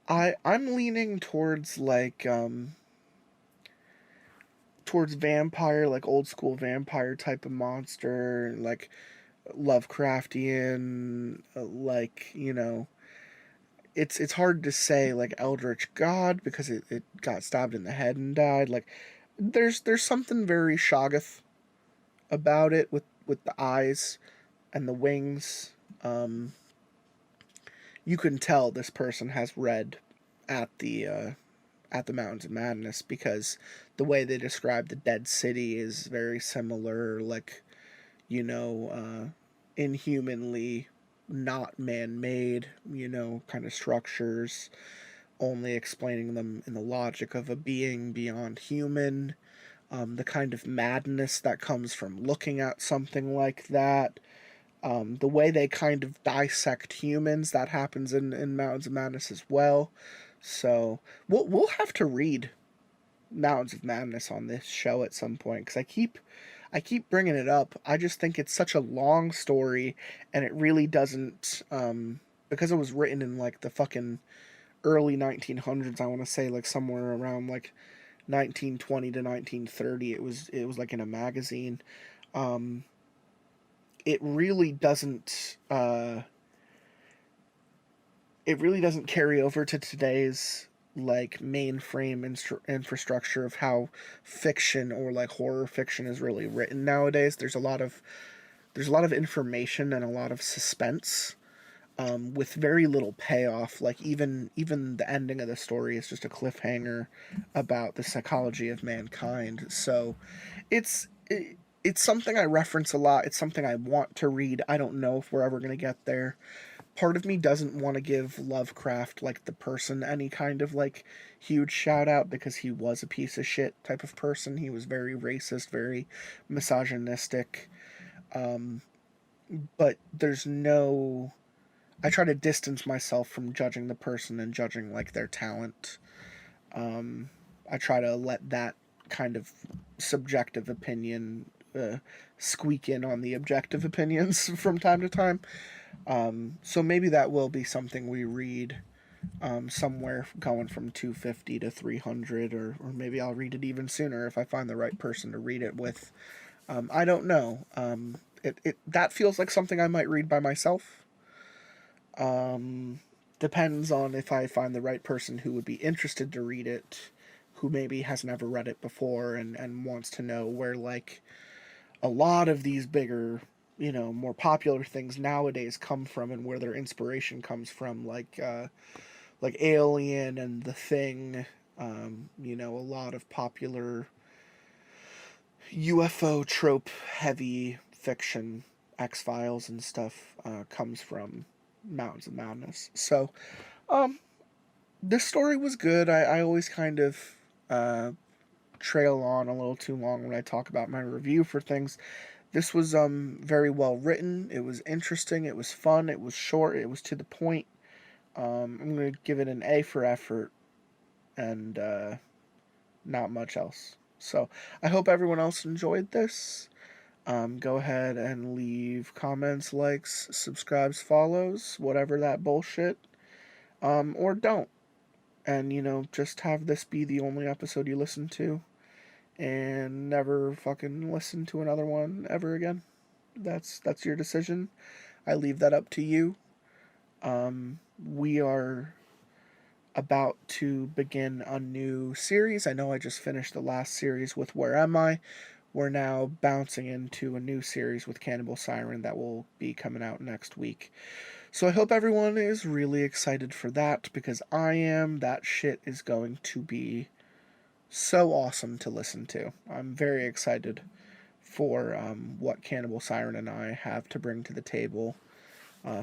I'm leaning towards like towards vampire, like old school vampire type of monster, like Lovecraftian, like, you know, it's hard to say like eldritch god because it got stabbed in the head and died. Like, there's something very Shoggoth about it with the eyes and the wings. You can tell this person has read at the Mountains of Madness, because the way they describe the dead city is very similar, like, you know, inhumanly not man-made, you know, kind of structures, only explaining them in the logic of a being beyond human. The kind of madness that comes from looking at something like that. The way they kind of dissect humans, that happens in Mountains of Madness as well. So we'll have to read Mountains of Madness on this show at some point, because I keep bringing it up. I just think it's such a long story, and it really doesn't, because it was written in like the fucking early 1900s. I want to say like somewhere around like 1920 to 1930. It was like in a magazine. Um, it really doesn't. It really doesn't carry over to today's like mainframe infrastructure of how fiction or like horror fiction is really written nowadays. There's a lot of information and a lot of suspense, with very little payoff. Like, even the ending of the story is just a cliffhanger about the psychology of mankind. So it's something I reference a lot. It's something I want to read. I don't know if we're ever going to get there. Part of me doesn't want to give Lovecraft, like the person, any kind of like huge shout out, because he was a piece of shit type of person. He was very racist, very misogynistic. Um, but there's no. I try to distance myself from judging the person and judging like their talent. Um, I try to let that kind of subjective opinion squeak in on the objective opinions from time to time. So maybe that will be something we read, somewhere going from 250 to 300, or maybe I'll read it even sooner if I find the right person to read it with. I don't know. That feels like something I might read by myself. Depends on if I find the right person who would be interested to read it, who maybe has never read it before and wants to know where, like, a lot of these bigger, you know, more popular things nowadays come from, and where their inspiration comes from, like Alien and The Thing. You know, a lot of popular UFO trope heavy fiction, X-Files and stuff, comes from Mountains of Madness. So, this story was good. I always kind of trail on a little too long when I talk about my review for things. This was very well written. It was interesting. It was fun. It was short. It was to the point. I'm going to give it an A for effort and not much else. So I hope everyone else enjoyed this. Go ahead and leave comments, likes, subscribes, follows, whatever that bullshit. Or don't. And, just have this be the only episode you listen to. And never fucking listen to another one ever again. That's your decision. I leave that up to you. We are about to begin a new series. I know I just finished the last series with Where Am I? We're now bouncing into a new series with Cannibal Siren that will be coming out next week. So I hope everyone is really excited for that, because I am. That shit is going to be so awesome to listen to. I'm very excited for what Cannibal Siren and I have to bring to the table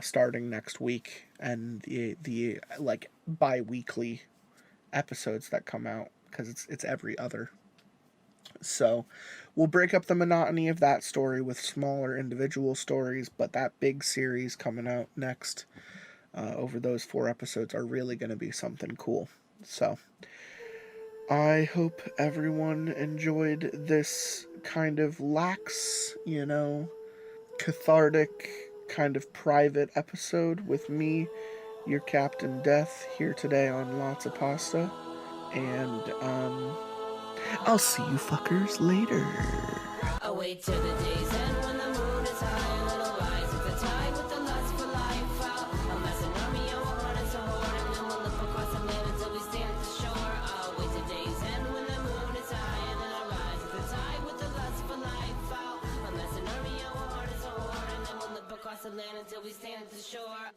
starting next week, and the like bi-weekly episodes that come out, because it's every other. So we'll break up the monotony of that story with smaller individual stories, but that big series coming out next over those 4 episodes are really going to be something cool. So I hope everyone enjoyed this kind of lax, cathartic, kind of private episode with me, your Captain Death, here today on Lots of Pasta. And I'll see you fuckers later. I wait till the day's end when the moon is high and it'll rise at the tide with the lust for life out. A massive army of a heart is a horde, and then we'll look across the land until we stand at the shore. I'll wait till day's end when the moon is high and then I'll rise at the tide with the lust for life out. A massive army of a heart is a horde, and then we'll look across the land until we stand at the shore.